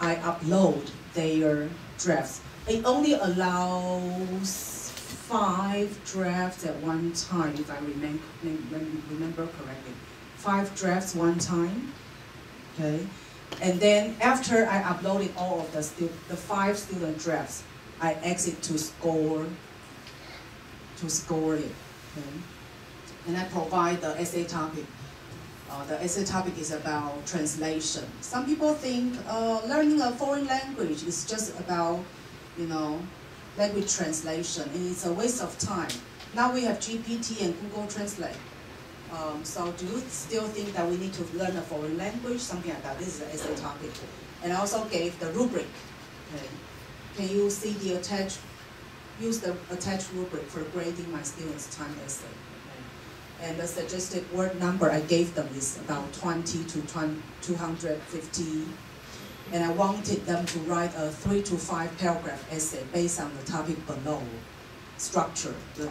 Okay? I upload their drafts. It only allows 5 drafts at one time, if I remember correctly. 5 drafts one time, okay? And then after I uploaded all of the 5 student drafts, I exit to score it, okay? And I provide the essay topic. The essay topic is about translation. Some people think learning a foreign language is just about, language translation, and it's a waste of time. Now we have GPT and Google Translate. So do you still think that we need to learn a foreign language? Something like that. This is the essay topic. And I also gave the rubric. Okay. Can you see the use the attached rubric for grading my students' time essay. Okay. And the suggested word number I gave them is about 20 to 250. And I wanted them to write a 3 to 5 paragraph essay based on the topic below, structure, the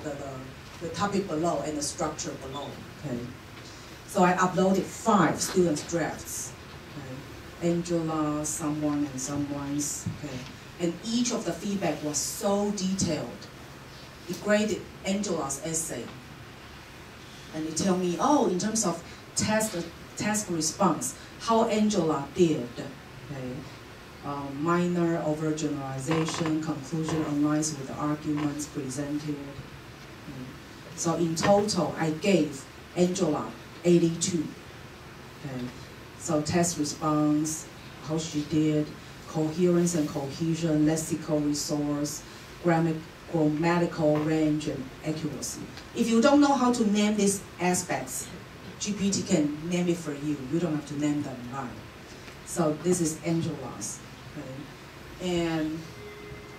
topic below and the structure below. Okay. So I uploaded 5 students' drafts. Okay. Angela, someone, and someone's, okay. And each of the feedback was so detailed. It graded Angela's essay. And it tell me, oh, in terms of task response, how Angela did, okay. Minor overgeneralization, conclusion aligns with the arguments presented. Okay. So in total, I gave Angela 82. Okay. So test response, how she did, coherence and cohesion, lexical resource, grammatical range, and accuracy. If you don't know how to name these aspects, GPT can name it for you. You don't have to name them, right? So this is Angela's. Okay? And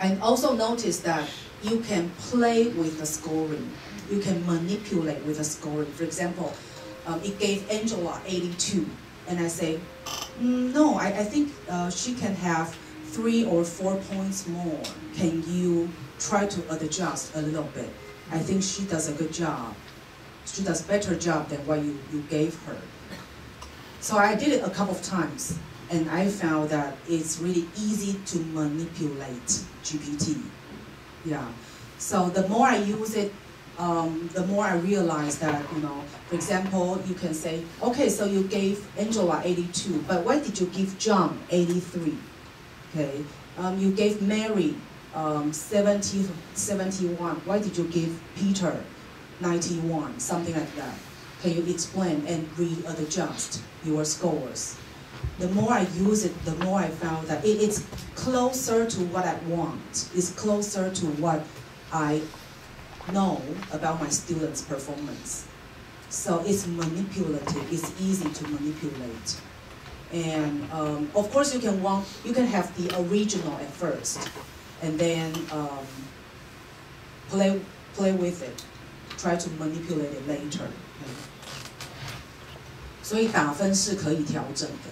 I also noticed that you can play with the scoring. You can manipulate with the scoring. For example, it gave Angela 82. And I say, no, I think she can have 3 or 4 points more. Can you try to adjust a little bit? I think she does a good job. She does a better job than what you gave her. So I did it a couple of times, and I found that it's really easy to manipulate GPT. Yeah. So the more I use it, the more I realize that, for example, you can say, okay, so you gave Angela 82, but why did you give John 83? Okay, you gave Mary 71. Why did you give Peter 91? Something like that. Can you explain and readjust your scores? The more I use it, the more I found that it's closer to what I want. It's closer to what I know about my students' performance. So it's manipulative, it's easy to manipulate. And of course you can have the original at first, and then play with it, try to manipulate it later. 所以打分是可以调整的，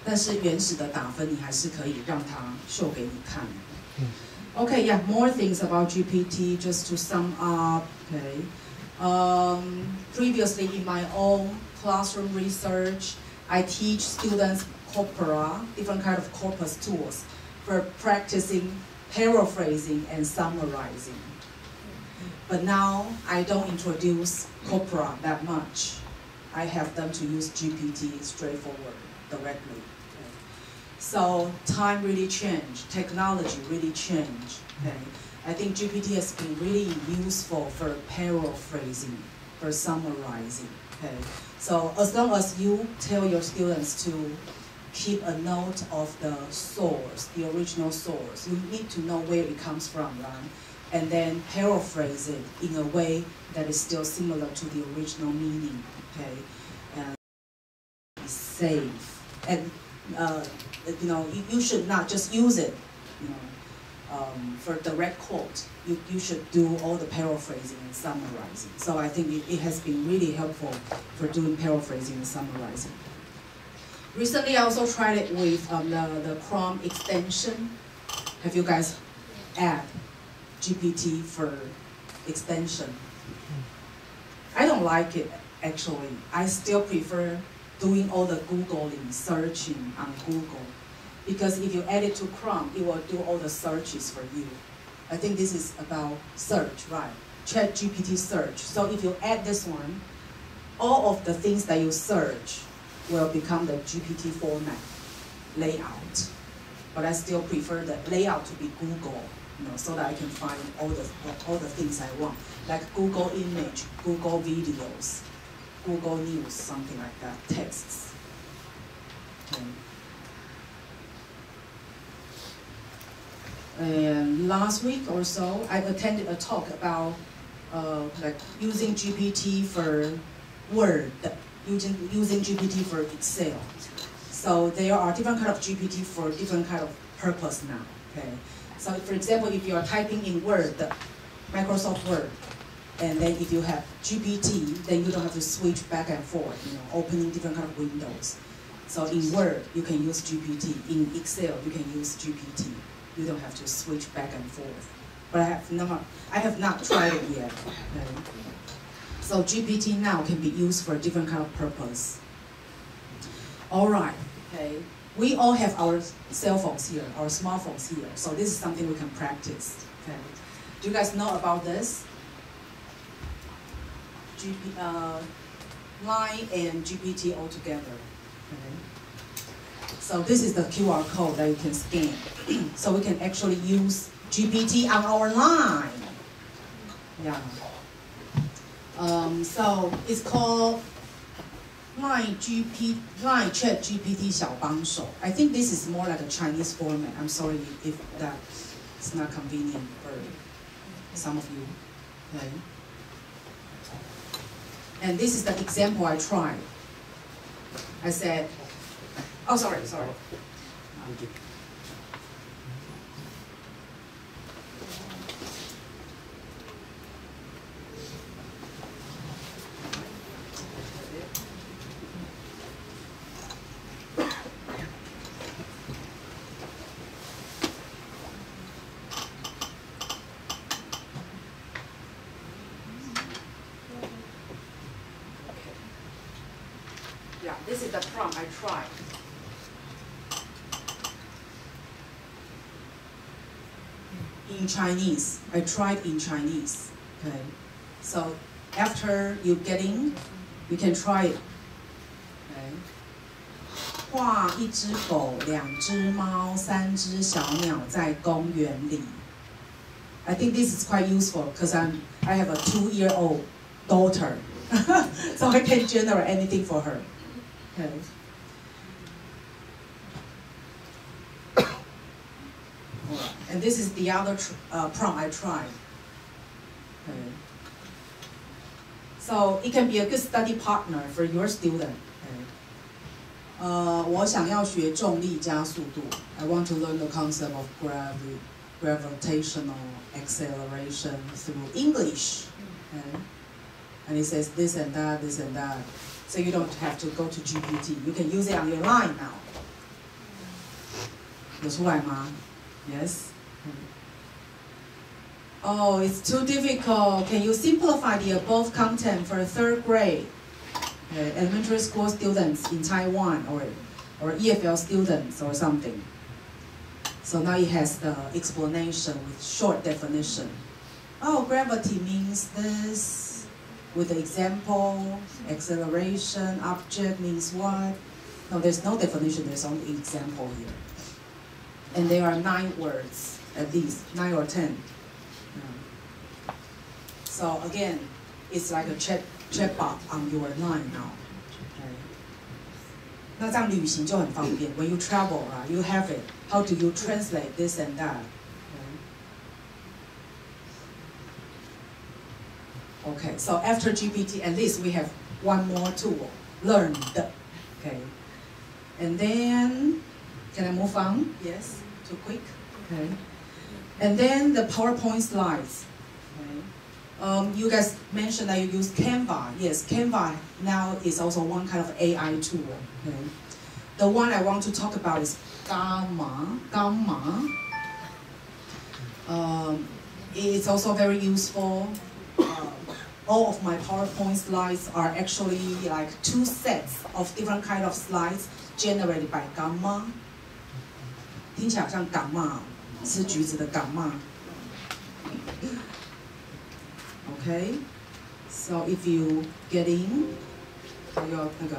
但是原始的打分你还是可以让它秀给你看。Okay, yeah, more things about GPT, just to sum up, okay. Previously in my own classroom research, I teach students corpora, different kind of corpus tools for practicing paraphrasing and summarizing. But now I don't introduce corpora that much. I have them to use GPT straightforward, directly. So time really changed, technology really changed. Okay? I think GPT has been really useful for paraphrasing, for summarizing. Okay? So as long as you tell your students to keep a note of the source, the original source, you need to know where it comes from, right? And then paraphrase it in a way that is still similar to the original meaning. Okay? And be safe. And you should not just use it, for direct quote. You should do all the paraphrasing and summarizing. So I think it has been really helpful for doing paraphrasing and summarizing. Recently, I also tried it with the Chrome extension. Have you guys add GPT for extension? I don't like it, actually. I still prefer doing all the Googling, searching on Google. Because if you add it to Chrome, it will do all the searches for you. I think this is about search, right? ChatGPT search. So if you add this one, all of the things that you search will become the GPT format layout. But I still prefer the layout to be Google, so that I can find all the things I want. Like Google image, Google videos, Google News, something like that, texts. Okay. And last week or so, I attended a talk about using GPT for Word, using GPT for Excel. So there are different kind of GPT for different kind of purpose now. Okay. So for example, if you are typing in Word, Microsoft Word, and then if you have GPT, then you don't have to switch back and forth, opening different kind of windows. So in Word, you can use GPT. In Excel, you can use GPT. You don't have to switch back and forth. But I have not tried it yet. Okay. So GPT now can be used for different kind of purpose. All right. Okay. We all have our cell phones here, our smartphones here, so this is something we can practice. Okay. Do you guys know about this? Line and GPT all together. Okay. So this is the QR code that you can scan. So we can actually use GPT on our line. Yeah. So it's called Line Chat GPT 小帮手. I think this is more like a Chinese format. I'm sorry if that's not convenient for some of you. Okay. And this is the example I tried. I said, oh, sorry. Yeah, this is the prompt I tried. In Chinese, I tried in Chinese. Okay, so after you get in, you can try it. Okay. 画一只狗、两只猫、三只小鸟在公园里. I think this is quite useful because I have a 2-year-old daughter, so I can generate anything for her. Okay. And this is the other prompt I tried. Okay. So it can be a good study partner for your student. Okay. 我想要学重力加速度. I want to learn the concept of gravitational acceleration through English. Okay. And it says this and that, this and that. So you don't have to go to GPT. You can use it on your line now. 有出来吗? Yes? Oh, it's too difficult. Can you simplify the above content for 3rd grade? Elementary school students in Taiwan or EFL students or something. So now it has the explanation with short definition. Oh, gravity means this. With the example, acceleration, object means what? No, there's no definition, there's only example here. And there are 9 words, at least, 9 or 10. So again, it's like a chatbot on your line now. Okay. 那这样旅行就很方便. When you travel, you have it. How do you translate this and that? Okay, so after GPT, at least we have one more tool, learned. Okay, and then, can I move on? Yes, too quick. Okay, and then the PowerPoint slides. Okay. You guys mentioned that you use Canva. Yes, Canva now is also one kind of AI tool. Okay. The one I want to talk about is Gamma. It's also very useful. All of my PowerPoint slides are actually like 2 sets of different kind of slides generated by Gamma. 听起来像Gamma，吃橘子的Gamma。Okay, so if you get in, 要那个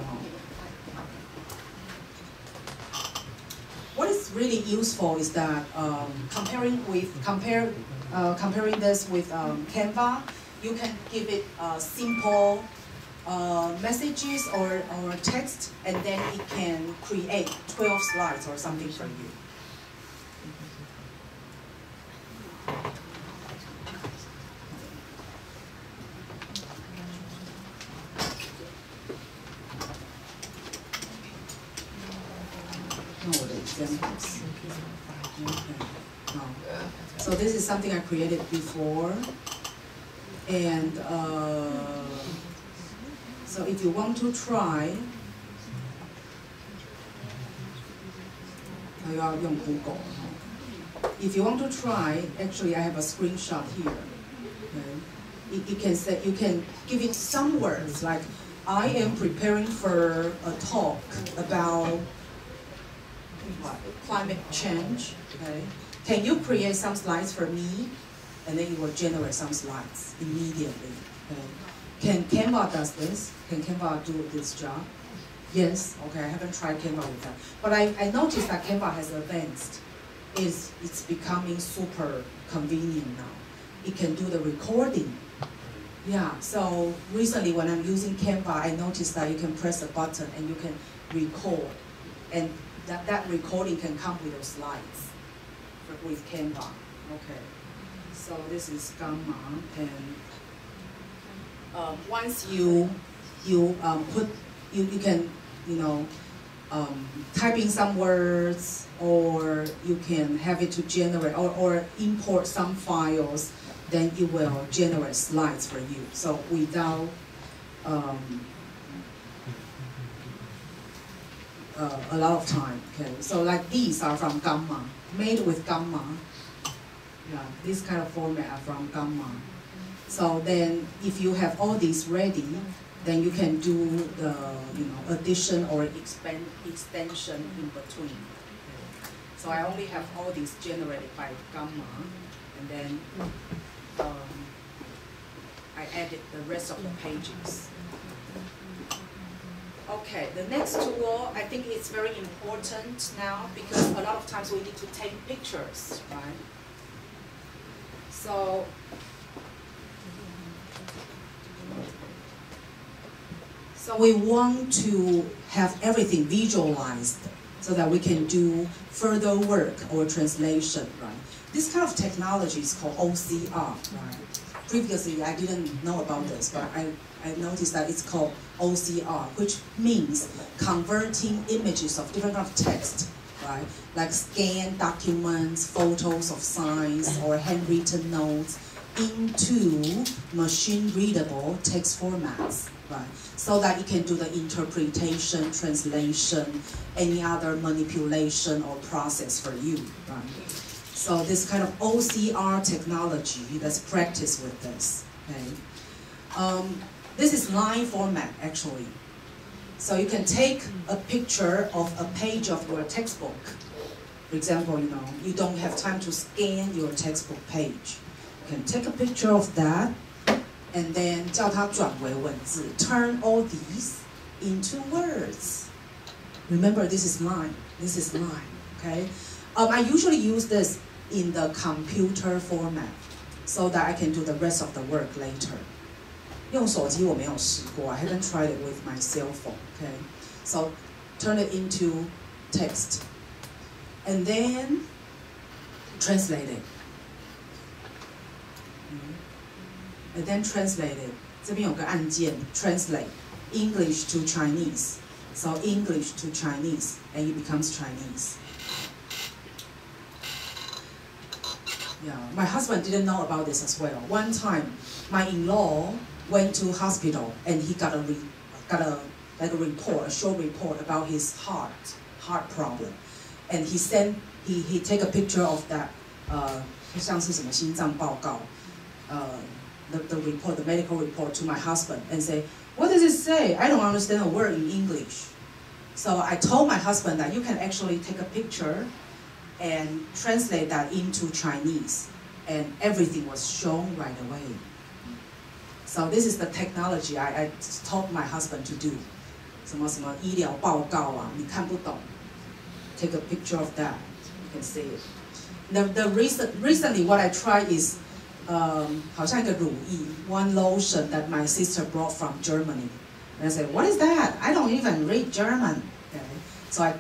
What is really useful is that comparing this with Canva. You can give it simple messages or text, and then it can create 12 slides or something for you. Examples. Okay. So this is something I created before. And so if you want to try, Google. If you want to try, actually I have a screenshot here. Okay. You can give it some words like, I am preparing for a talk about what? Climate change, okay? Can you create some slides for me? And then it will generate some slides immediately, okay? Can Canva does this? Can Canva do this job? Yes, okay, I haven't tried Canva with that. But I noticed that Canva has advanced. It's becoming super convenient now. It can do the recording. Yeah, so recently when I'm using Canva, I noticed that you can press a button and you can record. And that recording can come with your slides with Canva. Okay, so this is Gamma. And once you can, type in some words, or you can have it to generate or import some files, then it will generate slides for you. So without a lot of time. Okay, so like these are from Gamma, made with Gamma. Yeah, this kind of format are from Gamma. So then, if you have all these ready, then you can do the addition or extension in between. So I only have all these generated by Gamma, and then I added the rest of the pages. Okay, the next tool, I think it's very important now because a lot of times we need to take pictures, right? So we want to have everything visualized so that we can do further work or translation, right? This kind of technology is called OCR, right? Previously, I didn't know about this, but I noticed that it's called OCR, which means converting images of different kind of text, right? Like scanned documents, photos of signs, or handwritten notes into machine-readable text formats, right? So that it can do the interpretation, translation, any other manipulation or process for you, right? So this kind of OCR technology, let's practice with this, okay? This is line format, actually. So you can take a picture of a page of your textbook. For example, you don't have time to scan your textbook page. You can take a picture of that, and then 叫它转为文字, turn all these into words. Remember, this is line. This is line, okay? I usually use this in the computer format so that I can do the rest of the work later. 用手机我没有试过, I haven't tried it with my cell phone, okay? So turn it into text. And then translate it. And then translate it. 这边有个按键, translate English to Chinese. So English to Chinese, and it becomes Chinese. Yeah, my husband didn't know about this as well. One time, my in-law went to hospital and he got a report, a short report about his heart problem, and he take a picture of that 像是什么心脏报告 the report, the medical report to my husband and say, what does it say? I don't understand a word in English. So I told my husband that you can actually take a picture and translate that into Chinese, and everything was shown right away. So this is the technology I taught my husband to do. 什么什么医疗报告啊，你看不懂 take a picture of that, you can see it. Recently what I tried is 好像一个乳液 one lotion that my sister brought from Germany. And I said, what is that? I don't even read German. Okay. So I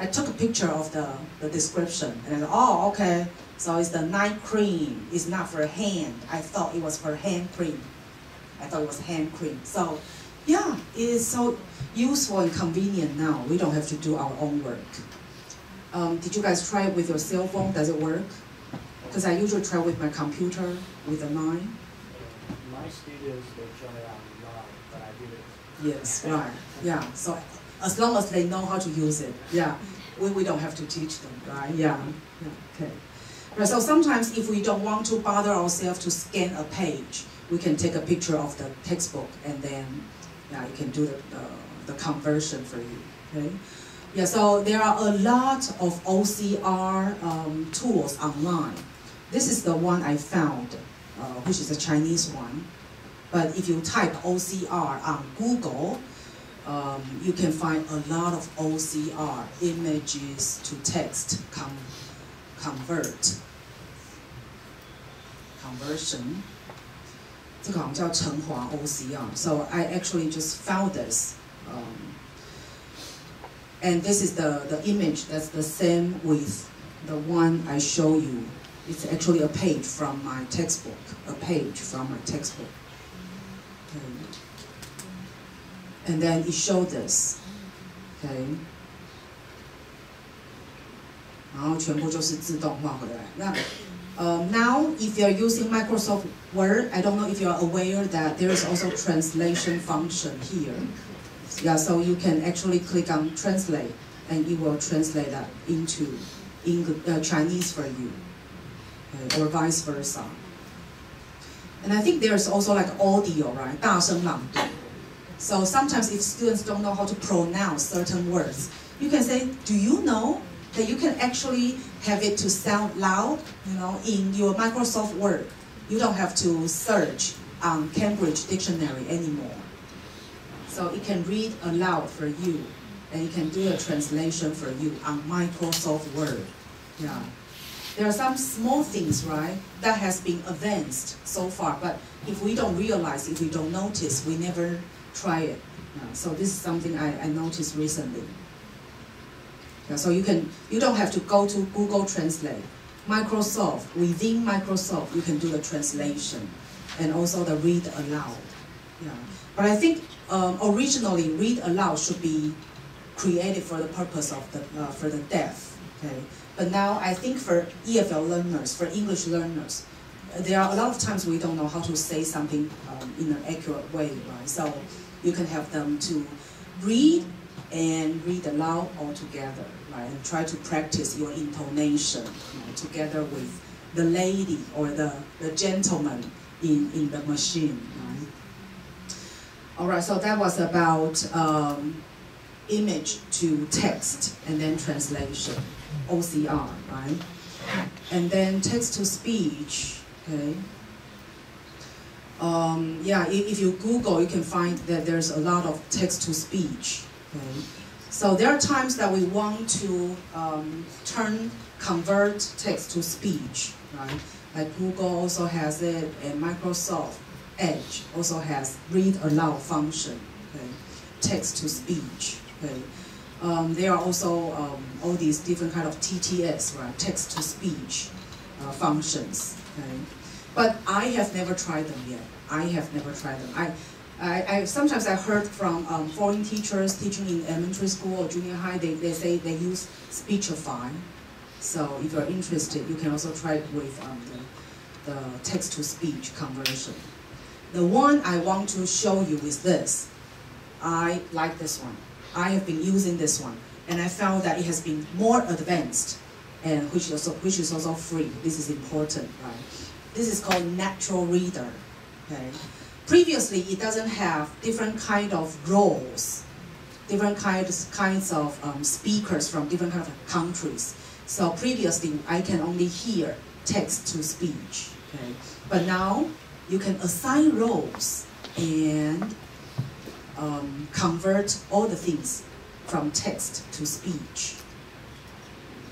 took a picture of the description, and I said, oh, okay. So it's the night cream. It's not for hand. I thought it was for hand cream. I thought it was hand cream. So yeah, it is so useful and convenient now. We don't have to do our own work. Did you guys try it with your cell phone? Does it work? Because I usually try with my computer with a line. My students, they try it online, but I did it. Yes, right. Yeah. So as long as they know how to use it, yeah, we don't have to teach them, right? Yeah. Okay. Right, so sometimes if we don't want to bother ourselves to scan a page, we can take a picture of the textbook, and then you can do the conversion for you. Okay. Yeah, so there are a lot of OCR tools online. This is the one I found, which is a Chinese one. But if you type OCR on Google, you can find a lot of OCR, images to text conversion. 这个好像叫成华 OCR. So I actually just found this. And this is the image that's the same with the one I show you. It's actually a page from my textbook. Okay. And then it showed this. Okay. 然后全部就是自动画回来。那now, if you're using Microsoft Word, I don't know if you're aware that there is also translation function here. Yeah, so you can actually click on translate, and it will translate that into Chinese for you, okay, or vice versa. And I think there's also like audio, right? 大声朗读. So sometimes if students don't know how to pronounce certain words, you can say, do you know that you can actually have it to sound loud, in your Microsoft Word? You don't have to search on Cambridge Dictionary anymore. So it can read aloud for you, and it can do a translation for you on Microsoft Word. Yeah. There are some small things, right, that has been advanced so far, but if we don't realize, if we don't notice, we never try it. Yeah. So this is something I noticed recently. Yeah, so you don't have to go to Google Translate. Within Microsoft, you can do the translation and also the read aloud. Yeah. But I think originally read aloud should be created for the purpose of for the deaf. Okay. But now I think for EFL learners, for English learners, there are a lot of times we don't know how to say something in an accurate way, right? So you can have them to read and read aloud all together, right? And try to practice your intonation, together with the lady or the gentleman in the machine, right? All right, so that was about image to text and then translation, OCR, right? And then text to speech, okay? Yeah, if you Google, you can find that there's a lot of text to speech. Okay. So there are times that we want to convert text to speech, right? Like Google also has it, and Microsoft Edge also has read aloud function, okay? Text to speech, okay? There are also all these different kind of TTS, right? Text to speech functions, okay? But I have never tried them yet. Sometimes I heard from foreign teachers teaching in elementary school or junior high, they say they use Speechify. So if you're interested, you can also try it with the text-to-speech conversion. The one I want to show you is this. I like this one. I have been using this one, and I found that it has been more advanced, and which is also free. This is important, right? This is called Natural Reader. Okay. Previously, it doesn't have different kind of roles, different kinds of speakers from different kind of countries. So previously, I can only hear text to speech. Okay. But now, you can assign roles and convert all the things from text to speech.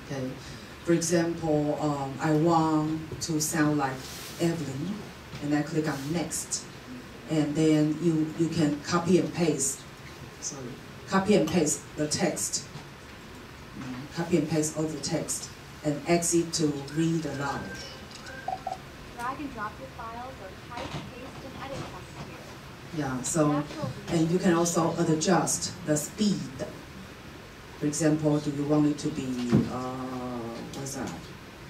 Okay. For example, I want to sound like Evelyn, and I click on next. And then you can copy and paste the text. Copy and paste all the text and exit to read aloud. Drag and drop your files or type, paste, and edit text here. Yeah, so, and you can also adjust the speed. For example, do you want it to be, what's that?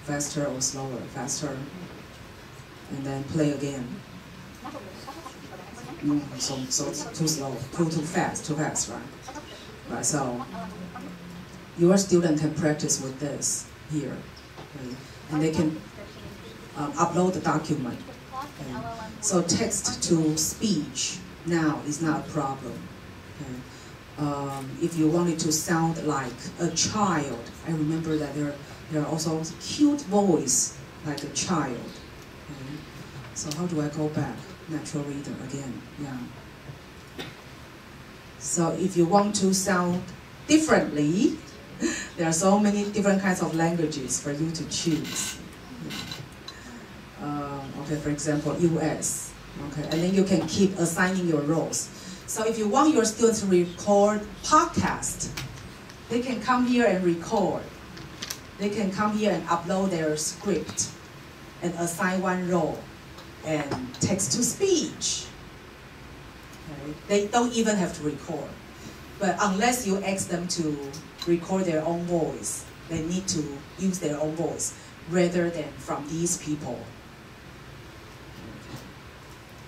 Faster or slower? Faster. And then play again. So too slow, too fast, right? Right, so your student can practice with this here, okay? And they can upload the document. Okay? So text to speech now is not a problem. Okay? if you wanted to sound like a child, I remember that there are also cute voice like a child. Okay. So how do I go back? Natural reader again, yeah. So if you want to sound differently, there are so many different kinds of languages for you to choose. Okay, for example, US. Okay, and then you can keep assigning your roles. So if you want your students to record podcast, they can come here and record. They can come here and upload their script and assign one role and text to speech. Okay. They don't even have to record. But unless you ask them to record their own voice, they need to use their own voice rather than from these people.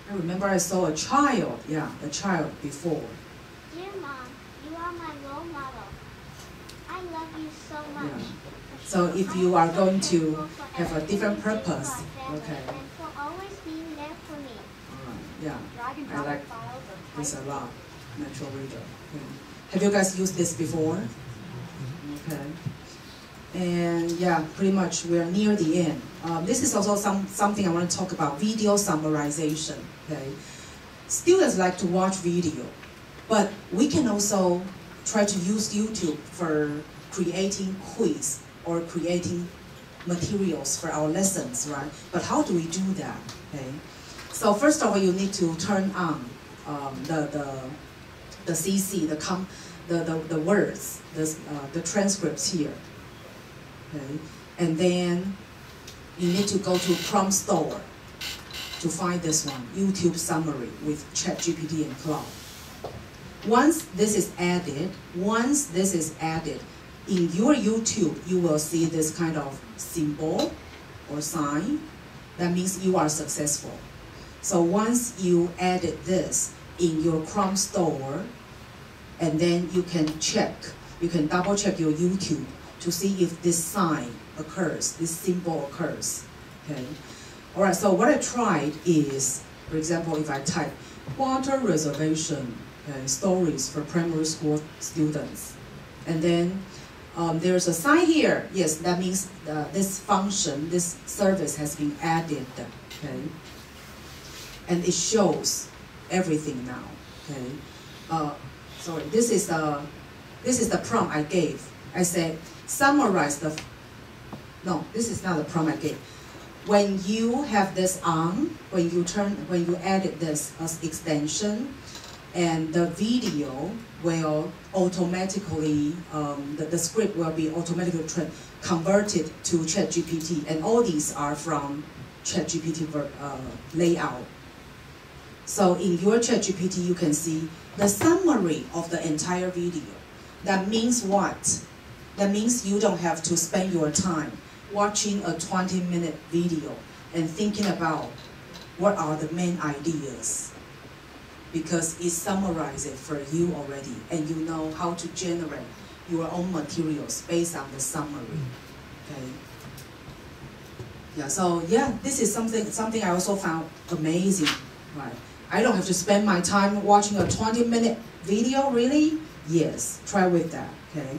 I remember I saw a child, a child before. Dear Mom, you are my role model. I love you so much. Yeah. So if you are going to have a different purpose, okay. And for always being there for me. Yeah, Drag and I drop like files or this a type. lot, natural reader. Yeah. Have you guys used this before? Okay. And yeah, pretty much we're near the end. This is also something I want to talk about, video summarization. Okay. Students like to watch video, but we can also try to use YouTube for creating quiz or creating materials for our lessons, right? But how do we do that? Okay. So first of all, you need to turn on the CC, the words, the transcripts here. Okay. And then you need to go to Prompt Store to find this one, YouTube summary with ChatGPT and Cloud. Once this is added, in your YouTube, you will see this kind of symbol or sign. That means you are successful. So once you added this in your Chrome Store, and then you can double check your YouTube to see if this sign occurs, this symbol occurs, okay? All right, so what I tried is, for example, if I type water reservation stories for primary school students, and then there's a sign here. Yes, that means this function, this service has been added, okay? And it shows everything now, okay? Sorry, this is the prompt I gave. I said, summarize the, no, this is not the prompt I gave. When you have this on, when you edit this as extension, and the video will automatically, the script will be automatically converted to ChatGPT, and all these are from ChatGPT layout. So in your ChatGPT, you can see the summary of the entire video. That means what? That means you don't have to spend your time watching a 20-minute video and thinking about what are the main ideas, because it summarizes it for you already, and you know how to generate your own materials based on the summary. Okay. Yeah. So yeah, this is something I also found amazing. Right. I don't have to spend my time watching a 20-minute video. Really? Yes. Try with that. Okay.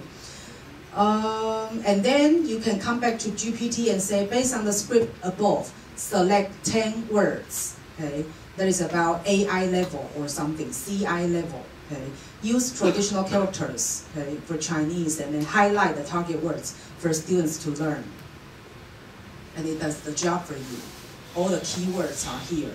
And then you can come back to GPT and say, based on the script above, select 10 words, okay, that is about AI level or something, CI level, okay. Use traditional characters, okay, for Chinese, and then highlight the target words for students to learn. And it does the job for you. All the keywords are here,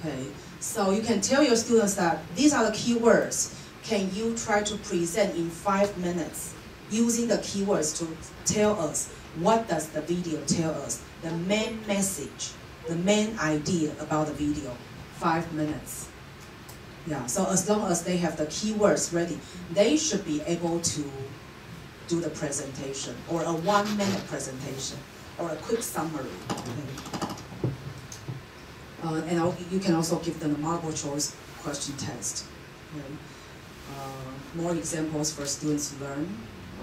okay. So you can tell your students that these are the keywords. Can you try to present in 5 minutes? Using the keywords to tell us what does the video tell us, the main message, the main idea about the video, 5 minutes. Yeah, so as long as they have the keywords ready, they should be able to do the presentation, or a 1-minute presentation, or a quick summary. Okay. And you can also give them a multiple choice question test. Okay. More examples for students to learn.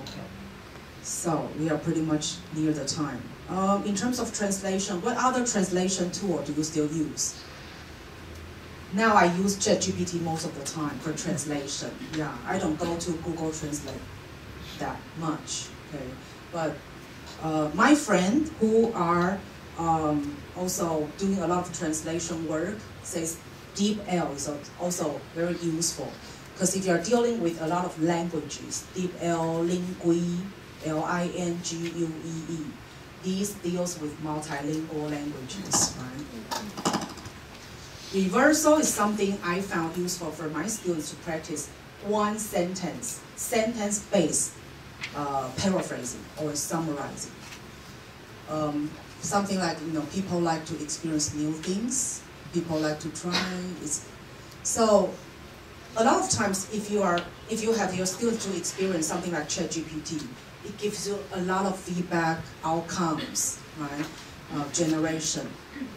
Okay, so we are pretty much near the time. In terms of translation, what other translation tool do you still use? Now I use ChatGPT most of the time for translation. Yeah, I don't go to Google Translate that much. Okay, but my friend who are also doing a lot of translation work says DeepL is also very useful, because if you're dealing with a lot of languages, DeepL, Lingue, Linguee, these deals with multilingual languages, right? Reversal is something I found useful for my students to practice one sentence, sentence-based paraphrasing or summarizing. Something like, people like to experience new things, people like to try. So a lot of times, if you have your students to experience something like ChatGPT, it gives you a lot of feedback, outcomes, right? Generation,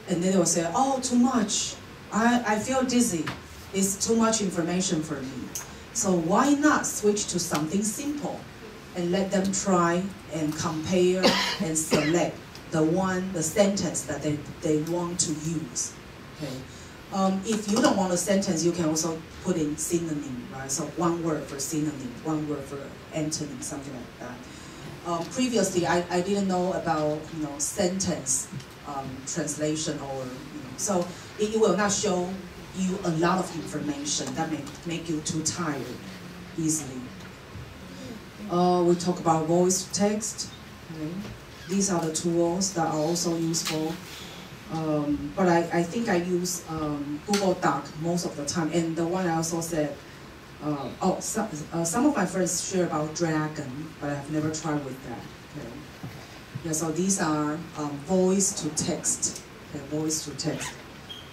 and then they will say, "Oh, too much. I feel dizzy. It's too much information for me." So why not switch to something simple, and let them try and compare and select the sentence that they want to use. Okay. If you don't want a sentence, you can also put in synonym, right? So one word for synonym, one word for antonym, something like that. Previously, I didn't know about sentence translation, or so it will not show you a lot of information that may make you too tired easily. We talk about voice to text. Okay. These are the tools that are also useful. But I think I use Google Doc most of the time. And the one I also said, some of my friends share about Dragon, but I've never tried with that. Okay. Yeah, so these are voice to text. Okay, voice to text.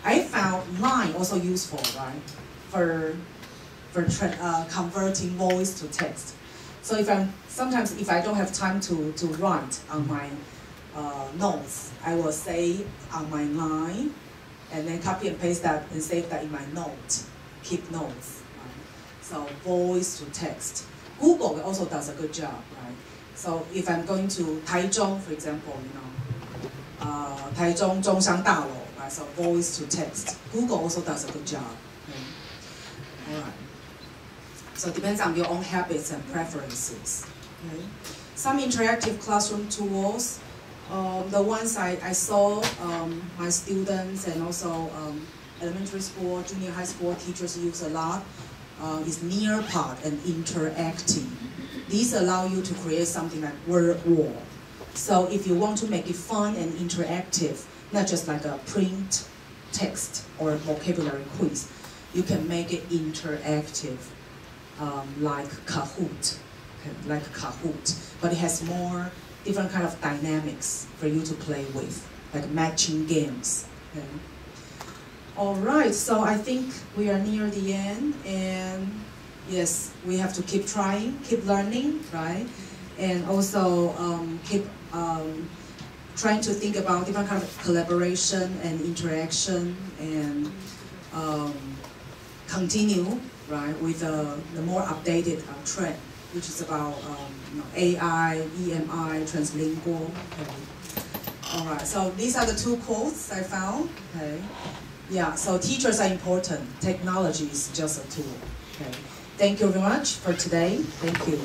I found Line also useful, right, for converting voice to text. So sometimes if I don't have time to write on my notes, I will say on my line, and then copy and paste that and save that in my note. Keep notes. Right? So voice to text. Google also does a good job, right? So if I'm going to Taichung, for example, Taichung中正大楼, right? So voice to text. Google also does a good job. Okay? All right. So it depends on your own habits and preferences. Okay? Some interactive classroom tools. The ones I saw my students and also elementary school, junior high school teachers use a lot is Nearpod and Interactive. These allow you to create something like word wall. So if you want to make it fun and interactive, not just like a print text or vocabulary quiz, you can make it interactive, like Kahoot, okay, like Kahoot, but it has more different kind of dynamics for you to play with, like matching games. Okay. All right, so I think we are near the end, and yes, we have to keep trying, keep learning, right? And also keep trying to think about different kind of collaboration and interaction, and continue, right, with the more updated trend, which is about AI, EMI, translingual. Okay. All right, so these are the two quotes I found. Okay. Yeah, so teachers are important. Technology is just a tool. Okay. Thank you very much for today. Thank you.